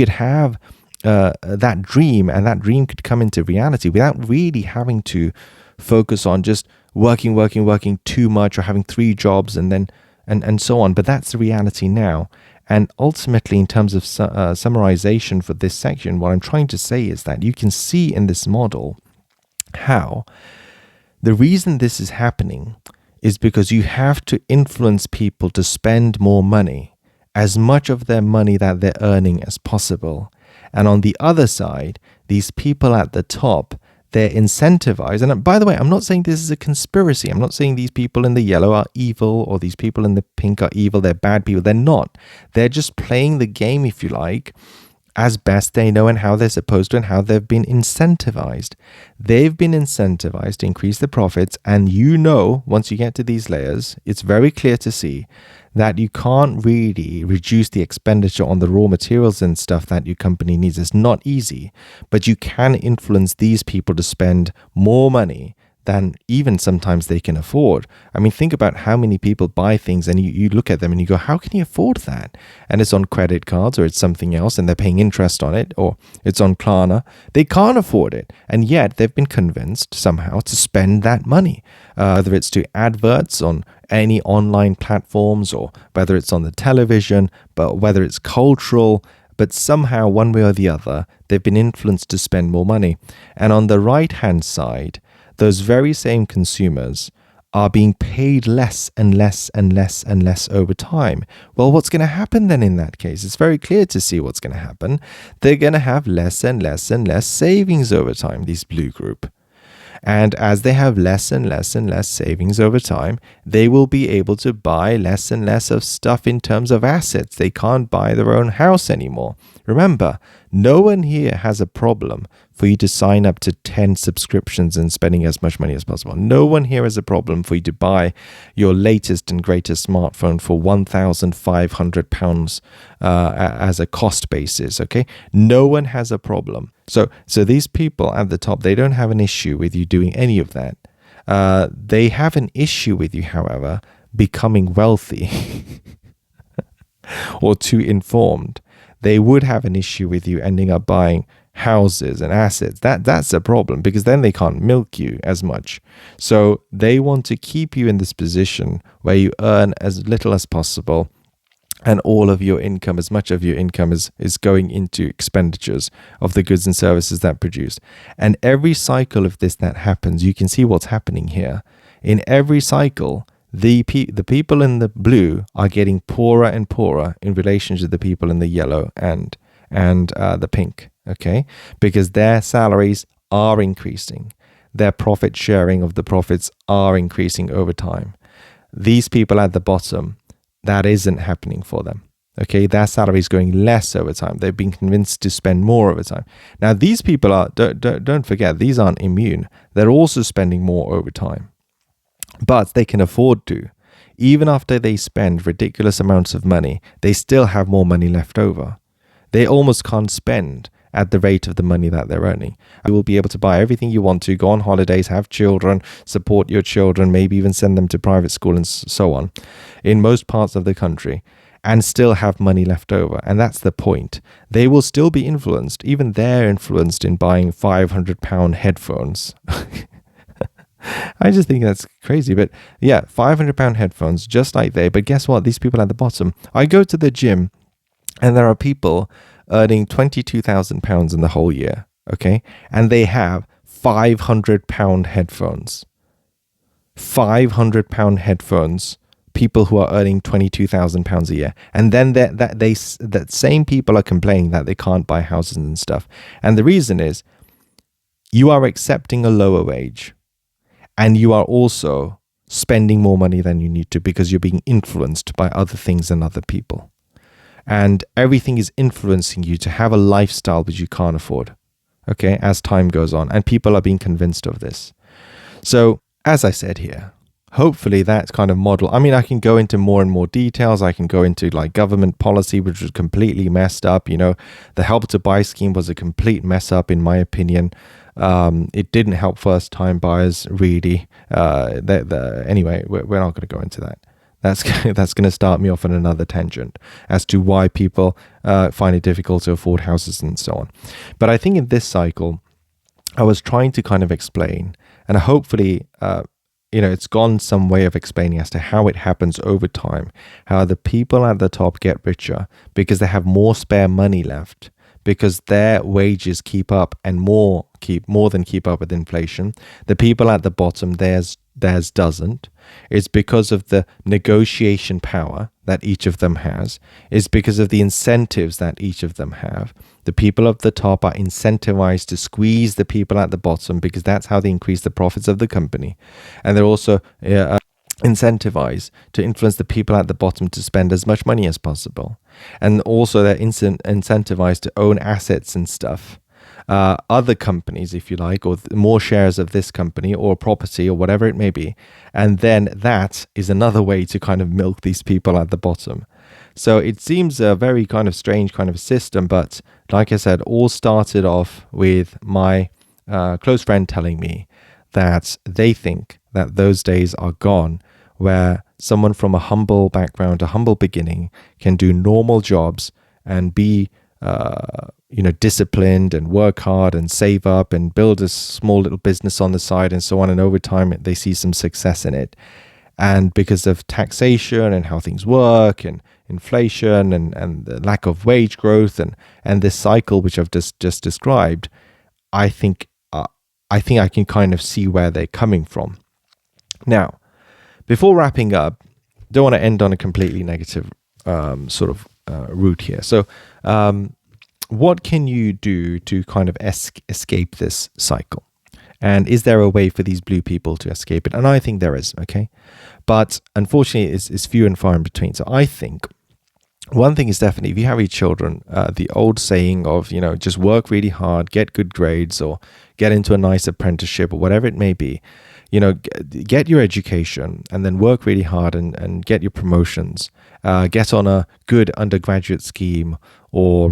have that dream, and that dream could come into reality without really having to focus on just working too much or having 3 jobs and so on. But that's the reality now. And ultimately, in terms of summarization for this section, what I'm trying to say is that you can see in this model how the reason this is happening is because you have to influence people to spend more money, as much of their money that they're earning as possible. And on the other side, these people at the top, they're incentivized. And by the way, I'm not saying this is a conspiracy. I'm not saying these people in the yellow are evil or these people in the pink are evil. They're bad people. They're not. They're just playing the game, if you like, as best they know and how they're supposed to and how they've been incentivized. They've been incentivized to increase the profits. And once you get to these layers, it's very clear to see that you can't really reduce the expenditure on the raw materials and stuff that your company needs. It's not easy, but you can influence these people to spend more money than even sometimes they can afford. I mean, think about how many people buy things and you look at them and you go, how can you afford that? And it's on credit cards or it's something else and they're paying interest on it, or it's on Klarna. They can't afford it. And yet they've been convinced somehow to spend that money, whether it's to adverts on any online platforms or whether it's on the television, but whether it's cultural. But somehow, one way or the other, they've been influenced to spend more money. And on the right-hand side, those very same consumers are being paid less and less and less and less over time. Well, what's going to happen then in that case? It's very clear to see what's going to happen. They're going to have less and less and less savings over time, this blue group. And as they have less and less and less savings over time, they will be able to buy less and less of stuff in terms of assets. They can't buy their own house anymore. Remember, no one here has a problem for you to sign up to 10 subscriptions and spending as much money as possible. No one here has a problem for you to buy your latest and greatest smartphone for £1,500 as a cost basis, okay? No one has a problem. So these people at the top, they don't have an issue with you doing any of that. They have an issue with you, however, becoming wealthy or too informed. They would have an issue with you ending up buying houses and assets. That's a problem, because then they can't milk you as much. So they want to keep you in this position where you earn as little as possible, and all of your income, as much of your income is going into expenditures of the goods and services that produced. And every cycle of this that happens, you can see what's happening here. In every cycle, the people in the blue are getting poorer and poorer in relation to the people in the yellow and the pink, okay? Because their salaries are increasing. Their profit sharing of the profits are increasing over time. These people at the bottom, that isn't happening for them. Okay, their salary is going less over time. They've been convinced to spend more over time. Now, these people don't forget, these aren't immune. They're also spending more over time. But they can afford to. Even after they spend ridiculous amounts of money, they still have more money left over. They almost can't spend at the rate of the money that they're earning. You will be able to buy everything you want to, go on holidays, have children, support your children, maybe even send them to private school and so on, in most parts of the country, and still have money left over. And that's the point. They will still be influenced, even they're influenced in buying £500 headphones. I just think that's crazy. But yeah, £500 headphones, just like but guess what? These people at the bottom, I go to the gym and there are people earning £22,000 in the whole year, okay? And they have £500 headphones. £500 headphones, people who are earning £22,000 a year. And then that same people are complaining that they can't buy houses and stuff. And the reason is you are accepting a lower wage, and you are also spending more money than you need to because you're being influenced by other things and other people. And everything is influencing you to have a lifestyle which you can't afford, okay, as time goes on. And people are being convinced of this. So, as I said here, hopefully that kind of model, I mean, I can go into more and more details. I can go into like government policy, which was completely messed up. You know, the Help to Buy scheme was a complete mess up, in my opinion. It didn't help first-time buyers, really. Anyway, we're not going to go into that. That's going to start me off on another tangent as to why people find it difficult to afford houses and so on. But I think in this cycle, I was trying to kind of explain, and hopefully, it's gone some way of explaining as to how it happens over time, how the people at the top get richer because they have more spare money left, because their wages keep up and more than keep up with inflation. The people at the bottom, theirs doesn't. It's because of the negotiation power that each of them has. It's because of the incentives that each of them have. The people at the top are incentivized to squeeze the people at the bottom because that's how they increase the profits of the company. And they're also incentivize to influence the people at the bottom to spend as much money as possible. And also they're incentivized to own assets and stuff. Other companies, if you like, or more shares of this company or property or whatever it may be. And then that is another way to kind of milk these people at the bottom. So it seems a very kind of strange kind of system. But like I said, all started off with my close friend telling me that they think that those days are gone where someone from a humble background, a humble beginning, can do normal jobs and be disciplined and work hard and save up and build a small little business on the side and so on. And over time, they see some success in it. And because of taxation and how things work and inflation and the lack of wage growth and this cycle, which I've just described, I think I can kind of see where they're coming from. Now, before wrapping up, don't want to end on a completely negative route here. So what can you do to kind of escape this cycle? And is there a way for these blue people to escape it? And I think there is, okay? But unfortunately, it's few and far in between. So I think one thing is definitely, if you have your children, the old saying of, just work really hard, get good grades, or get into a nice apprenticeship or whatever it may be, get your education and then work really hard and get your promotions, get on a good undergraduate scheme or,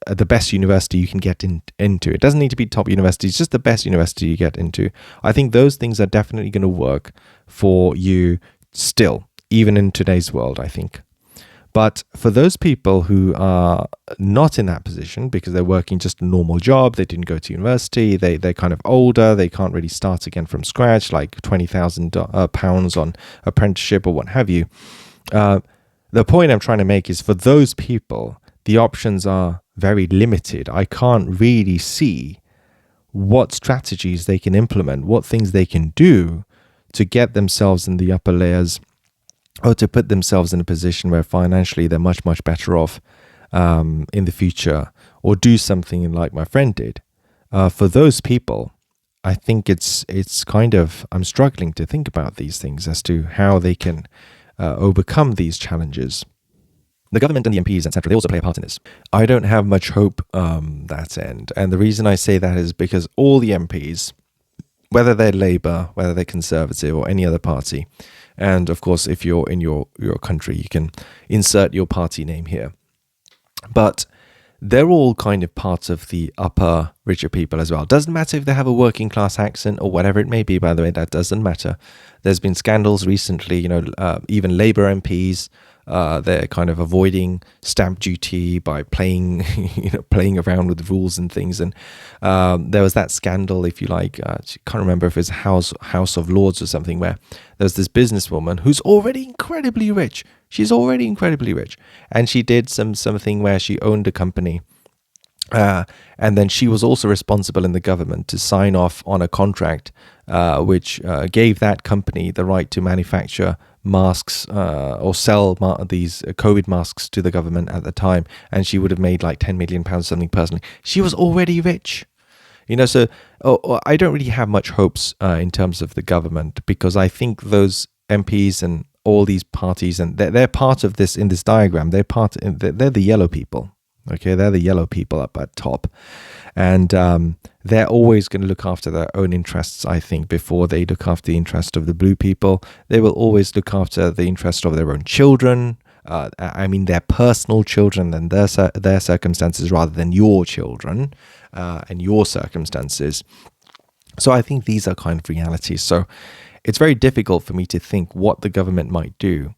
the best university you can get into. It doesn't need to be top university, it's just the best university you get into. I think those things are definitely going to work for you still, even in today's world, I think. But for those people who are not in that position because they're working just a normal job, they didn't go to university, they're kind of older, they can't really start again from scratch, like £20,000 on apprenticeship or what have you. The point I'm trying to make is for those people, the options are very limited. I can't really see what strategies they can implement, what things they can do to get themselves in the upper layers, or to put themselves in a position where financially they're much, much better off in the future, or do something like my friend did. For those people, I think it's kind of, I'm struggling to think about these things as to how they can overcome these challenges. The government and the MPs, etc., they also play a part in this. I don't have much hope that end. And the reason I say that is because all the MPs, whether they're Labour, whether they're Conservative or any other party, and of course, if you're in your country, you can insert your party name here. But they're all kind of part of the upper, richer people as well. Doesn't matter if they have a working class accent or whatever it may be, by the way, that doesn't matter. There's been scandals recently, even Labour MPs, they're kind of avoiding stamp duty by playing around with rules and things. And there was that scandal, if you like, I can't remember if it was House of Lords or something, where there's this businesswoman who's already incredibly rich. She's already incredibly rich. And she did something where she owned a company. And then she was also responsible in the government to sign off on a contract which gave that company the right to manufacture masks or sell these COVID masks to the government at the time. And she would have made like £10 million something personally. She was already rich. So I don't really have much hopes in terms of the government, because I think those MPs and all these parties, and they're part of this in this diagram. They're the yellow people. Okay, they're the yellow people up at top. And they're always going to look after their own interests, I think, before they look after the interest of the blue people. They will always look after the interest of their own children. Their personal children and their circumstances rather than your children and your circumstances. So I think these are kind of realities. So it's very difficult for me to think what the government might do.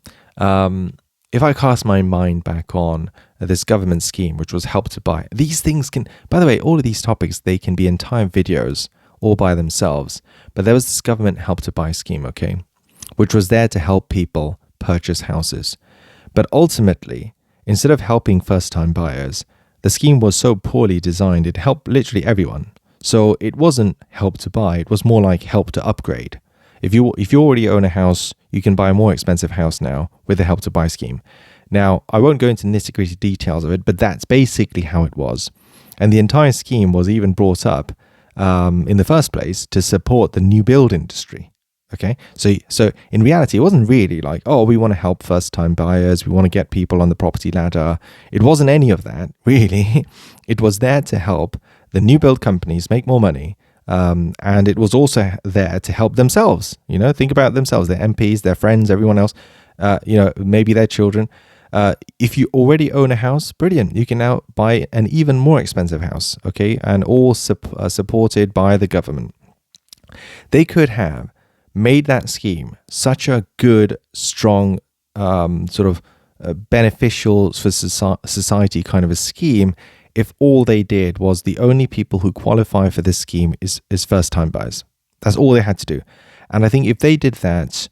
If I cast my mind back on this government scheme, which was Help to Buy, these things can, by the way, all of these topics, they can be entire videos all by themselves. But there was this government Help to Buy scheme, okay, which was there to help people purchase houses. But ultimately, instead of helping first-time buyers, the scheme was so poorly designed, it helped literally everyone. So it wasn't Help to Buy, it was more like Help to Upgrade. If you already own a house, you can buy a more expensive house now with the Help to Buy scheme. Now, I won't go into nitty-gritty details of it, but that's basically how it was. And the entire scheme was even brought up in the first place to support the new build industry. Okay, so in reality, it wasn't really like, oh, we want to help first-time buyers, we want to get people on the property ladder. It wasn't any of that, really. It was there to help the new build companies make more money, and it was also there to help themselves. Think about themselves, their MPs, their friends, everyone else. Maybe their children. If you already own a house, brilliant. You can now buy an even more expensive house, okay, and all supported by the government. They could have made that scheme such a good, strong, beneficial for society kind of a scheme if all they did was the only people who qualify for this scheme is first-time buyers. That's all they had to do. And I think if they did that,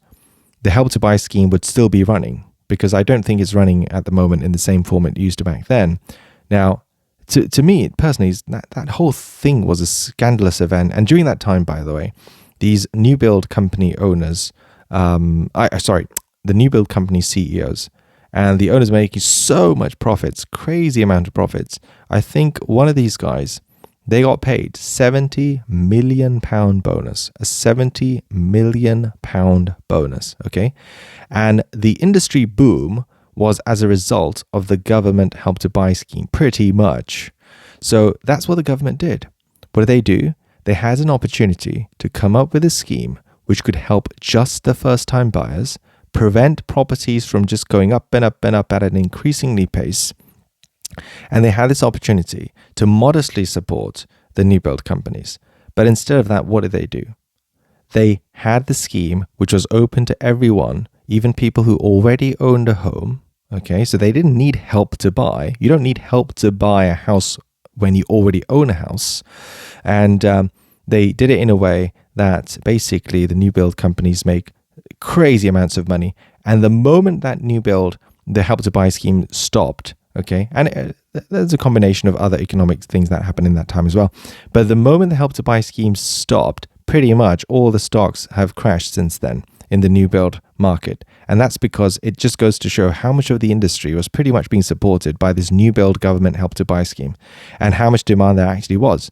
the Help to Buy scheme would still be running, because I don't think it's running at the moment in the same form it used to back then. Now, to me, personally, that whole thing was a scandalous event. And during that time, by the way, these new build company owners, the new build company CEOs, and the owners making so much profits, crazy amount of profits. I think one of these guys, they got paid £70 million bonus, a £70 million bonus, okay? And the industry boom was as a result of the government Help to Buy scheme, pretty much. So that's what the government did. What did they do? They had an opportunity to come up with a scheme which could help just the first-time buyers, prevent properties from just going up and up and up at an increasingly pace. And they had this opportunity to modestly support the new build companies. But instead of that, what did they do? They had the scheme which was open to everyone, even people who already owned a home. Okay, so they didn't need help to buy. You don't need help to buy a house when you already own a house. And they did it in a way that basically the new build companies make crazy amounts of money. And the moment that the Help to Buy scheme stopped, okay, and there's a combination of other economic things that happened in that time as well. But the moment the Help to Buy scheme stopped, pretty much all the stocks have crashed since then in the new build market. And that's because it just goes to show how much of the industry was pretty much being supported by this new build government Help to Buy scheme and how much demand there actually was.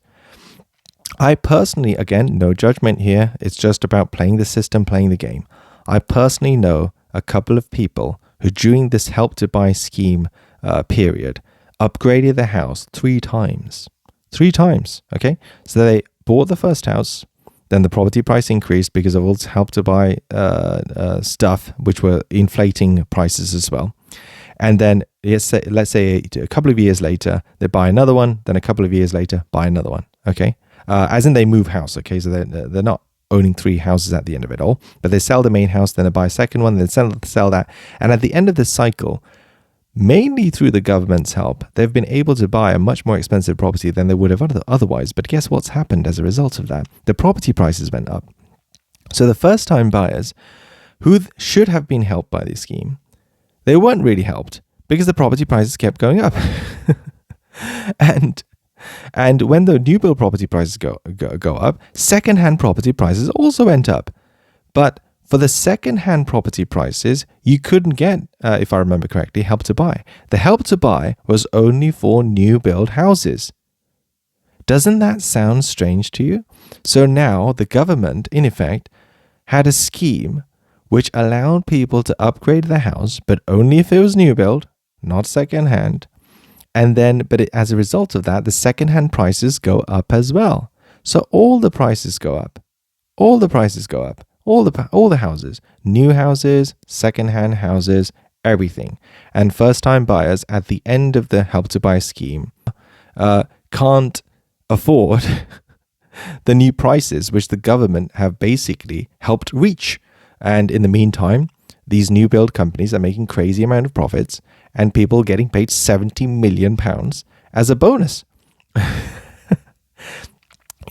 I personally, again, no judgment here. It's just about playing the system, playing the game. I personally know a couple of people who during this Help to Buy scheme period upgraded their house 3 times. 3 times, okay? So they bought the first house, then the property price increased because of all this Help to Buy stuff, which were inflating prices as well. And then let's say a couple of years later, they buy another one, then a couple of years later, buy another one, okay? As in they move house, okay? So they're not owning 3 houses at the end of it all, but they sell the main house, then they buy a second one, then sell that. And at the end of this cycle, mainly through the government's help, they've been able to buy a much more expensive property than they would have otherwise. But guess what's happened as a result of that? The property prices went up. So the first-time buyers who should have been helped by this scheme, they weren't really helped because the property prices kept going up. And when the new build property prices go up, second-hand property prices also went up. But for the second-hand property prices, you couldn't get, if I remember correctly, Help to Buy. The Help to Buy was only for new build houses. Doesn't that sound strange to you? So now the government, in effect, had a scheme which allowed people to upgrade their house, but only if it was new build, not second-hand. And then, as a result of that, the second-hand prices go up as well. So all the prices go up. All the prices go up. All the houses, new houses, second-hand houses, everything. And first-time buyers at the end of the Help to Buy scheme can't afford the new prices which the government have basically helped reach. And in the meantime, these new build companies are making crazy amount of profits and people getting paid £70 million as a bonus.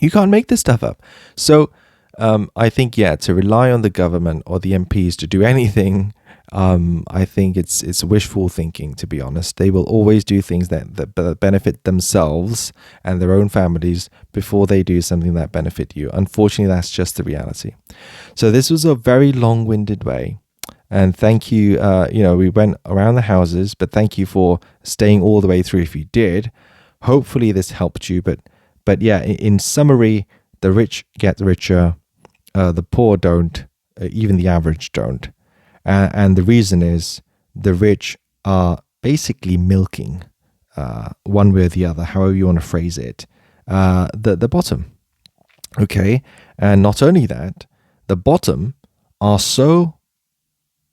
You can't make this stuff up. So I think, to rely on the government or the MPs to do anything, I think it's wishful thinking, to be honest. They will always do things that benefit themselves and their own families before they do something that benefit you. Unfortunately, that's just the reality. So this was a very long-winded way. And thank you, we went around the houses, but thank you for staying all the way through if you did. Hopefully this helped you. But in summary, the rich get richer, the poor don't. even the average don't. And the reason is the rich are basically milking, one way or the other, however you want to phrase it, the bottom. Okay, and not only that, the bottom are so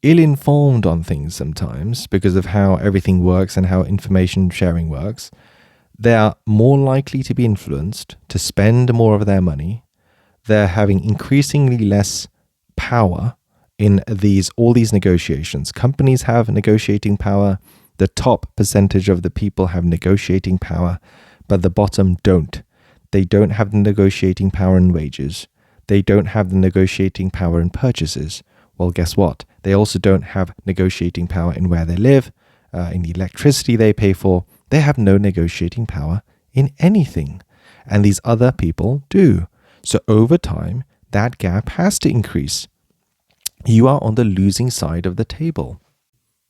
ill-informed on things sometimes because of how everything works and how information sharing works. They are more likely to be influenced to spend more of their money. They're having increasingly less power in all these negotiations. Companies have negotiating power. The top percentage of the people have negotiating power, but the bottom don't. They don't have the negotiating power in wages. They don't have the negotiating power in purchases. Well, guess what? They also don't have negotiating power in where they live, in the electricity they pay for. They have no negotiating power in anything. And these other people do. So over time, that gap has to increase. You are on the losing side of the table.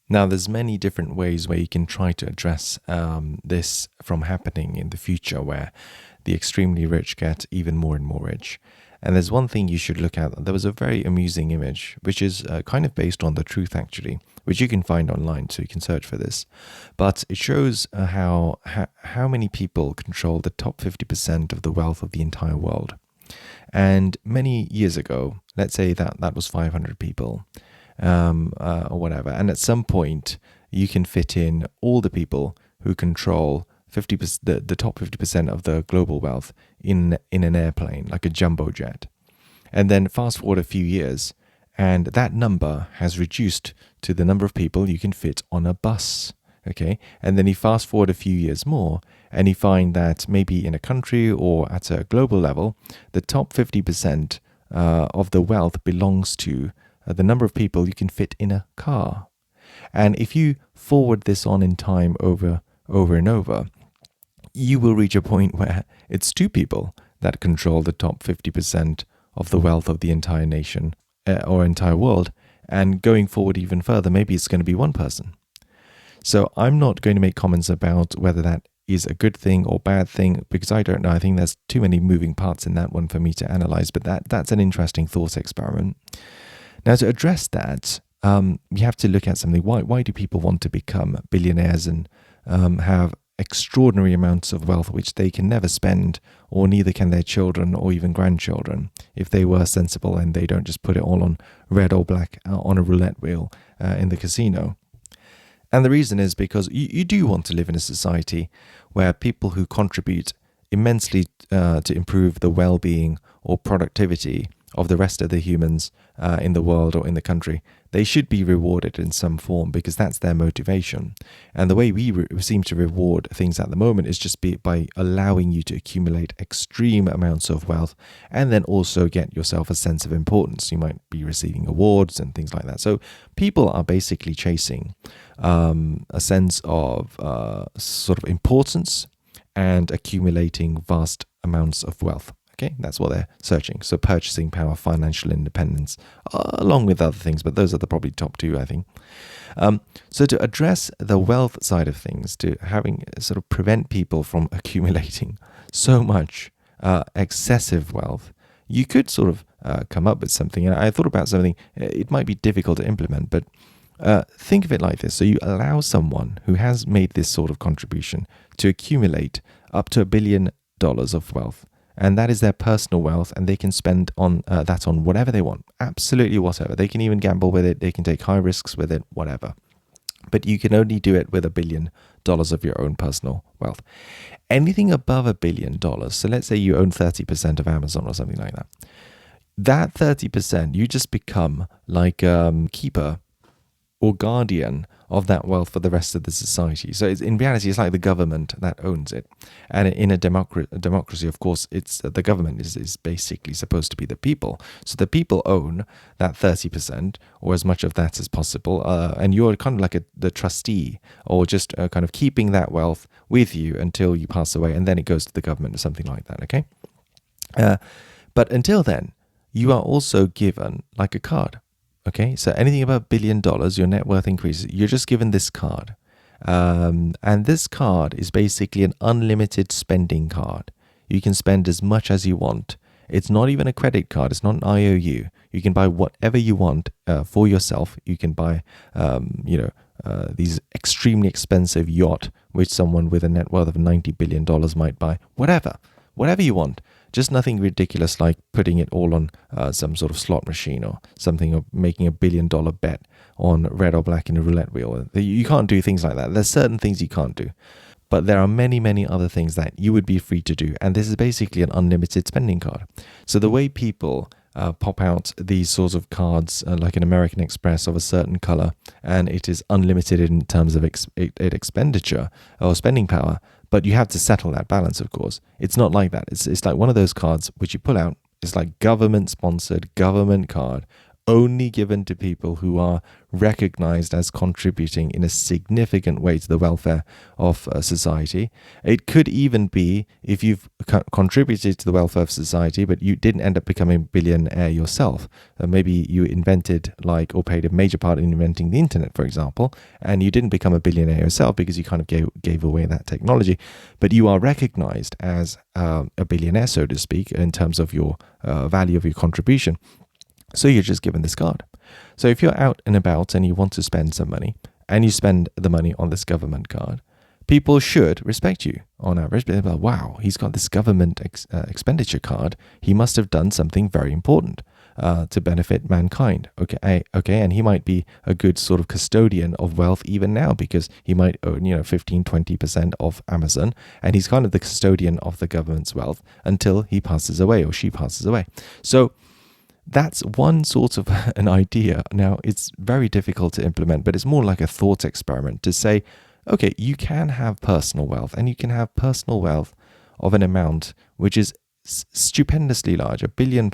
Now, there's many different ways where you can try to address this from happening in the future, where the extremely rich get even more and more rich. And there's one thing you should look at. There was a very amusing image, which is kind of based on the truth, actually, which you can find online, so you can search for this. But it shows how many people control the top 50% of the wealth of the entire world. And many years ago, let's say that was 500 people, or whatever. And at some point, you can fit in all the people who control 50%, the top 50% of the global wealth in an airplane, like a jumbo jet. And then fast forward a few years, and that number has reduced to the number of people you can fit on a bus. Okay, and then you fast forward a few years more, and you find that maybe in a country or at a global level, the top 50% of the wealth belongs to the number of people you can fit in a car. And if you forward this on in time over and over, you will reach a point where it's two people that control the top 50% of the wealth of the entire nation or entire world. And going forward even further, maybe it's going to be one person. So I'm not going to make comments about whether that is a good thing or bad thing, because I don't know. I think there's too many moving parts in that one for me to analyze, but that's an interesting thought experiment. Now, to address that, you have to look at something. Why do people want to become billionaires and have extraordinary amounts of wealth which they can never spend, or neither can their children or even grandchildren, if they were sensible and they don't just put it all on red or black on a roulette wheel in the casino? And the reason is because you do want to live in a society where people who contribute immensely to improve the well-being or productivity of the rest of the humans in the world or in the country, they should be rewarded in some form, because that's their motivation. And the way we seem to reward things at the moment is just by allowing you to accumulate extreme amounts of wealth and then also get yourself a sense of importance. You might be receiving awards and things like that. So people are basically chasing a sense of sort of importance and accumulating vast amounts of wealth. Okay, that's what they're searching. So purchasing power, financial independence, along with other things, but those are the probably top two, I think. So to address the wealth side of things, to having sort of prevent people from accumulating so much excessive wealth, you could sort of come up with something. And I thought about something. It might be difficult to implement, but think of it like this. So you allow someone who has made this sort of contribution to accumulate up to $1 billion of wealth. And that is their personal wealth, and they can spend on that on whatever they want, absolutely whatever. They can even gamble with it. They can take high risks with it, whatever. But you can only do it with $1 billion of your own personal wealth. Anything above $1 billion, so let's say you own 30% of Amazon or something like that. That 30%, you just become like keeper or guardian of that wealth for the rest of the society. So in reality, it's like the government that owns it. And in a democracy, of course, it's the government is basically supposed to be the people. So the people own that 30% or as much of that as possible. And you're kind of like the trustee, or just kind of keeping that wealth with you until you pass away. And then it goes to the government or something like that. Okay. But until then, you are also given like a card. Okay, so anything above $1 billion, your net worth increases. You're just given this card. And this card is basically an unlimited spending card. You can spend as much as you want. It's not even a credit card. It's not an IOU. You can buy whatever you want for yourself. You can buy, these extremely expensive yacht, which someone with a net worth of $90 billion might buy. Whatever you want. Just nothing ridiculous like putting it all on some sort of slot machine or something, or making $1 billion bet on red or black in a roulette wheel. You can't do things like that. There's certain things you can't do. But there are many, many other things that you would be free to do. And this is basically an unlimited spending card. So the way people pop out these sorts of cards, like an American Express of a certain color, and it is unlimited in terms of expenditure or spending power, but you have to settle that balance, of course. It's not like that. It's like one of those cards which you pull out. It's like government-sponsored, government card, only given to people who are recognized as contributing in a significant way to the welfare of society. It could even be if you've contributed to the welfare of society, but you didn't end up becoming a billionaire yourself. Maybe you invented or played a major part in inventing the internet, for example, and you didn't become a billionaire yourself because you kind of gave away that technology, but you are recognized as a billionaire, so to speak, in terms of your value of your contribution. So you're just given this card. So if you're out and about and you want to spend some money, and you spend the money on this government card, people should respect you on average. They're like, wow, he's got this government expenditure card. He must have done something very important to benefit mankind. Okay, and he might be a good sort of custodian of wealth even now, because he might own 15-20% of Amazon, and he's kind of the custodian of the government's wealth until he passes away or she passes away. So that's one sort of an idea. Now, it's very difficult to implement, but it's more like a thought experiment to say, okay, you can have personal wealth, and you can have personal wealth of an amount which is stupendously large, £1 billion,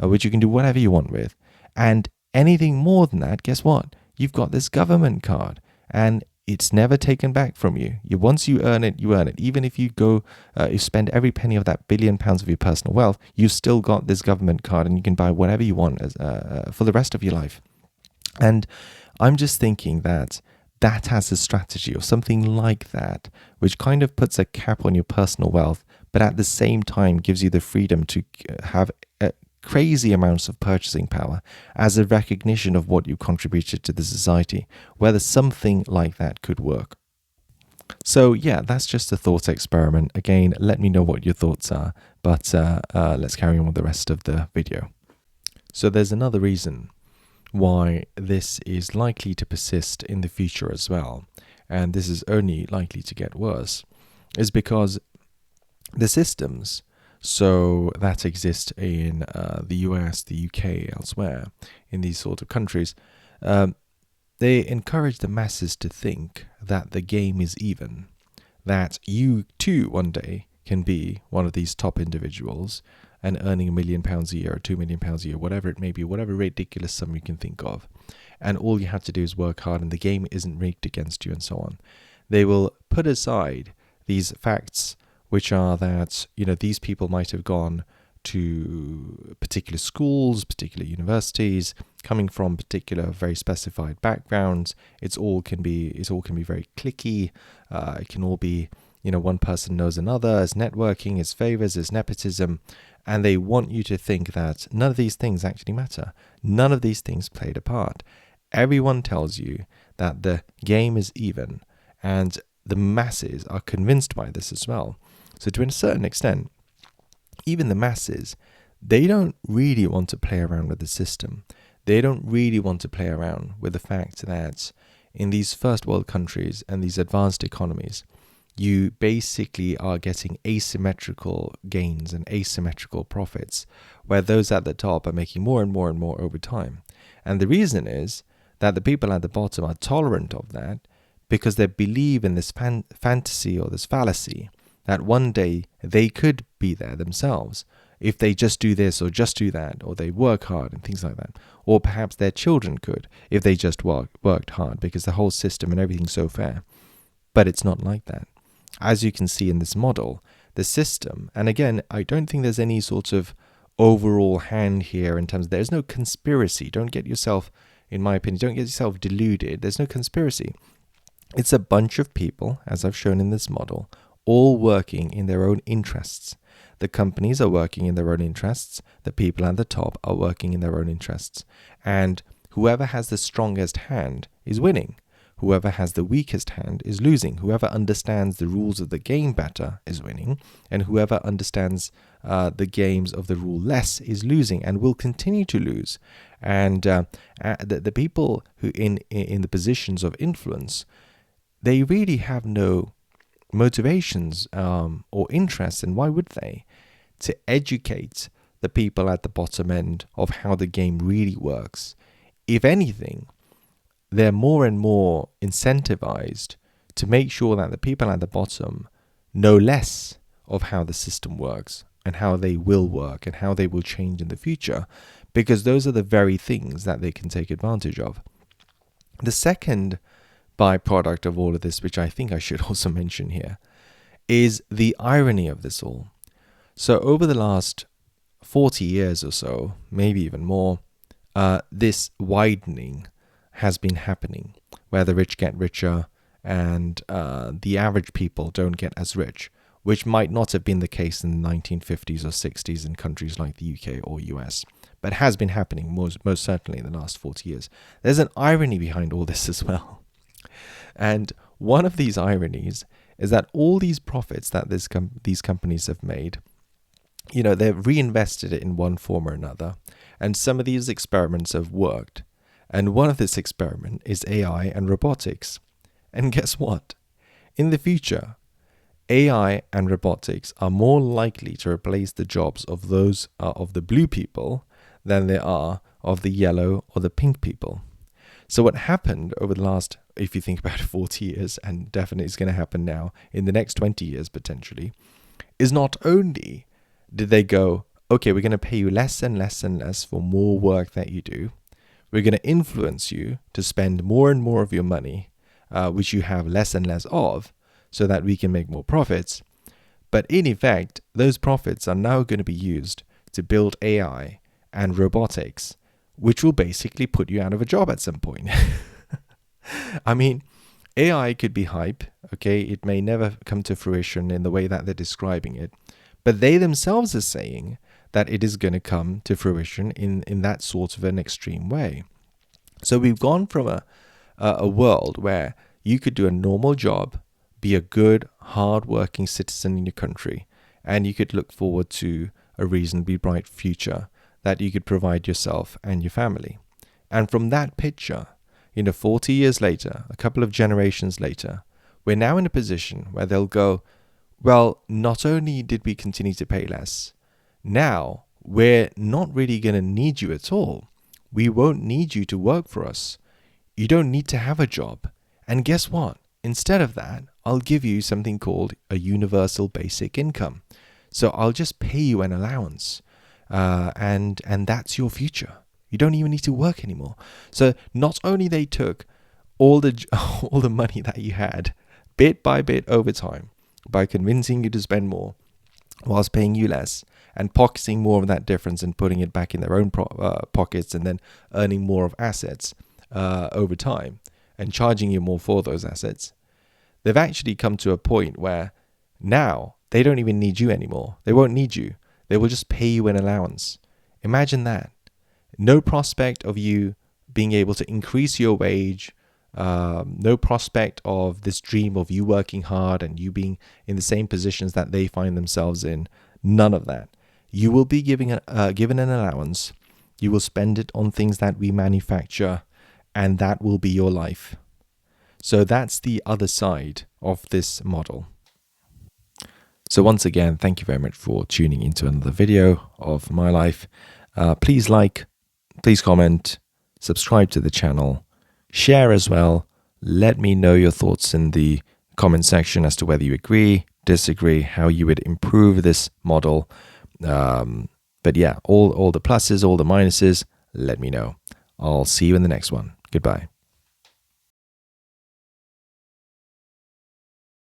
which you can do whatever you want with. And anything more than that, guess what? You've got this government card, and it's never taken back from you. Once you earn it, you earn it. Even if you go, you spend every penny of that £1 billion of your personal wealth, you've still got this government card, and you can buy whatever you want for the rest of your life. And I'm just thinking that has a strategy or something like that, which kind of puts a cap on your personal wealth, but at the same time gives you the freedom to have crazy amounts of purchasing power as a recognition of what you contributed to the society, whether something like that could work. So yeah, that's just a thought experiment. Again, let me know what your thoughts are, but let's carry on with the rest of the video. So there's another reason why this is likely to persist in the future as well, and this is only likely to get worse, is because the systems that exist in the US, the UK, elsewhere, in these sort of countries, they encourage the masses to think that the game is even, that you too one day can be one of these top individuals and earning £1 million a year or £2 million a year, whatever it may be, whatever ridiculous sum you can think of. And all you have to do is work hard, and the game isn't rigged against you, and so on. They will put aside these facts, which are that, these people might have gone to particular schools, particular universities, coming from particular very specified backgrounds. It all can be very cliquey. It can all be, one person knows another, as networking, as favors, as nepotism, and they want you to think that none of these things actually matter. None of these things played a part. Everyone tells you that the game is even, and the masses are convinced by this as well. So to a certain extent, even the masses, they don't really want to play around with the system. They don't really want to play around with the fact that in these first world countries and these advanced economies, you basically are getting asymmetrical gains and asymmetrical profits, where those at the top are making more and more and more over time. And the reason is that the people at the bottom are tolerant of that because they believe in this fantasy or this fallacy that one day they could be there themselves if they just do this or just do that, or they work hard and things like that. Or perhaps their children could if they just worked hard, because the whole system and everything's so fair. But it's not like that. As you can see in this model, the system, and again, I don't think there's any sort of overall hand here in terms of, there's no conspiracy. Don't get yourself, in my opinion, don't get yourself deluded. There's no conspiracy. It's a bunch of people, as I've shown in this model, all working in their own interests. the companies are working in their own interests, the people at the top are working in their own interests, and whoever has the strongest hand is winning. Whoever has the weakest hand is losing. Whoever understands the rules of the game better is winning, and whoever understands the games of the rule less is losing and will continue to lose. And the people who in the positions of influence, they really have no motivations or interests, and why would they, to educate the people at the bottom end of how the game really works. If anything, they're more and more incentivized to make sure that the people at the bottom know less of how the system works and how they will work and how they will change in the future, because those are the very things that they can take advantage of. The second byproduct of all of this, which I think I should also mention here, is the irony of this all. So over the last 40 years or so, maybe even more, this widening has been happening, where the rich get richer and the average people don't get as rich, which might not have been the case in the 1950s or 60s in countries like the UK or US, but has been happening most certainly in the last 40 years. There's an irony behind all this as well. And one of these ironies is that all these profits that these companies have made, they've reinvested it in one form or another. And some of these experiments have worked. And one of this experiment is AI and robotics. And guess what? In the future, AI and robotics are more likely to replace the jobs of those of the blue people than they are of the yellow or the pink people. So what happened over the last, if you think about 40 years, and definitely is going to happen now in the next 20 years potentially, is not only did they go, okay, we're going to pay you less and less and less for more work that you do. We're going to influence you to spend more and more of your money, which you have less and less of, so that we can make more profits. But in effect, those profits are now going to be used to build AI and robotics, which will basically put you out of a job at some point. I mean, AI could be hype, okay? It may never come to fruition in the way that they're describing it, but they themselves are saying that it is going to come to fruition in that sort of an extreme way. So we've gone from a world where you could do a normal job, be a good, hard-working citizen in your country, and you could look forward to a reasonably bright future that you could provide yourself and your family. And from that picture, 40 years later, a couple of generations later, we're now in a position where they'll go, well, not only did we continue to pay less, now we're not really going to need you at all. We won't need you to work for us. You don't need to have a job. And guess what? Instead of that, I'll give you something called a universal basic income. So I'll just pay you an allowance. And that's your future. You don't even need to work anymore. So not only they took all the money that you had bit by bit over time by convincing you to spend more whilst paying you less and pocketing more of that difference and putting it back in their own pockets and then earning more of assets over time and charging you more for those assets, they've actually come to a point where now they don't even need you anymore. They won't need you. They will just pay you an allowance. Imagine that. No prospect of you being able to increase your wage, no prospect of this dream of you working hard and you being in the same positions that they find themselves in. None of that. You will be given an allowance. You will spend it on things that we manufacture, and that will be your life. So that's the other side of this model. So once again, thank you very much for tuning into another video of my life. Please like, please comment, subscribe to the channel, share as well. Let me know your thoughts in the comment section as to whether you agree, disagree, how you would improve this model. But yeah, all the pluses, all the minuses, let me know. I'll see you in the next one. Goodbye.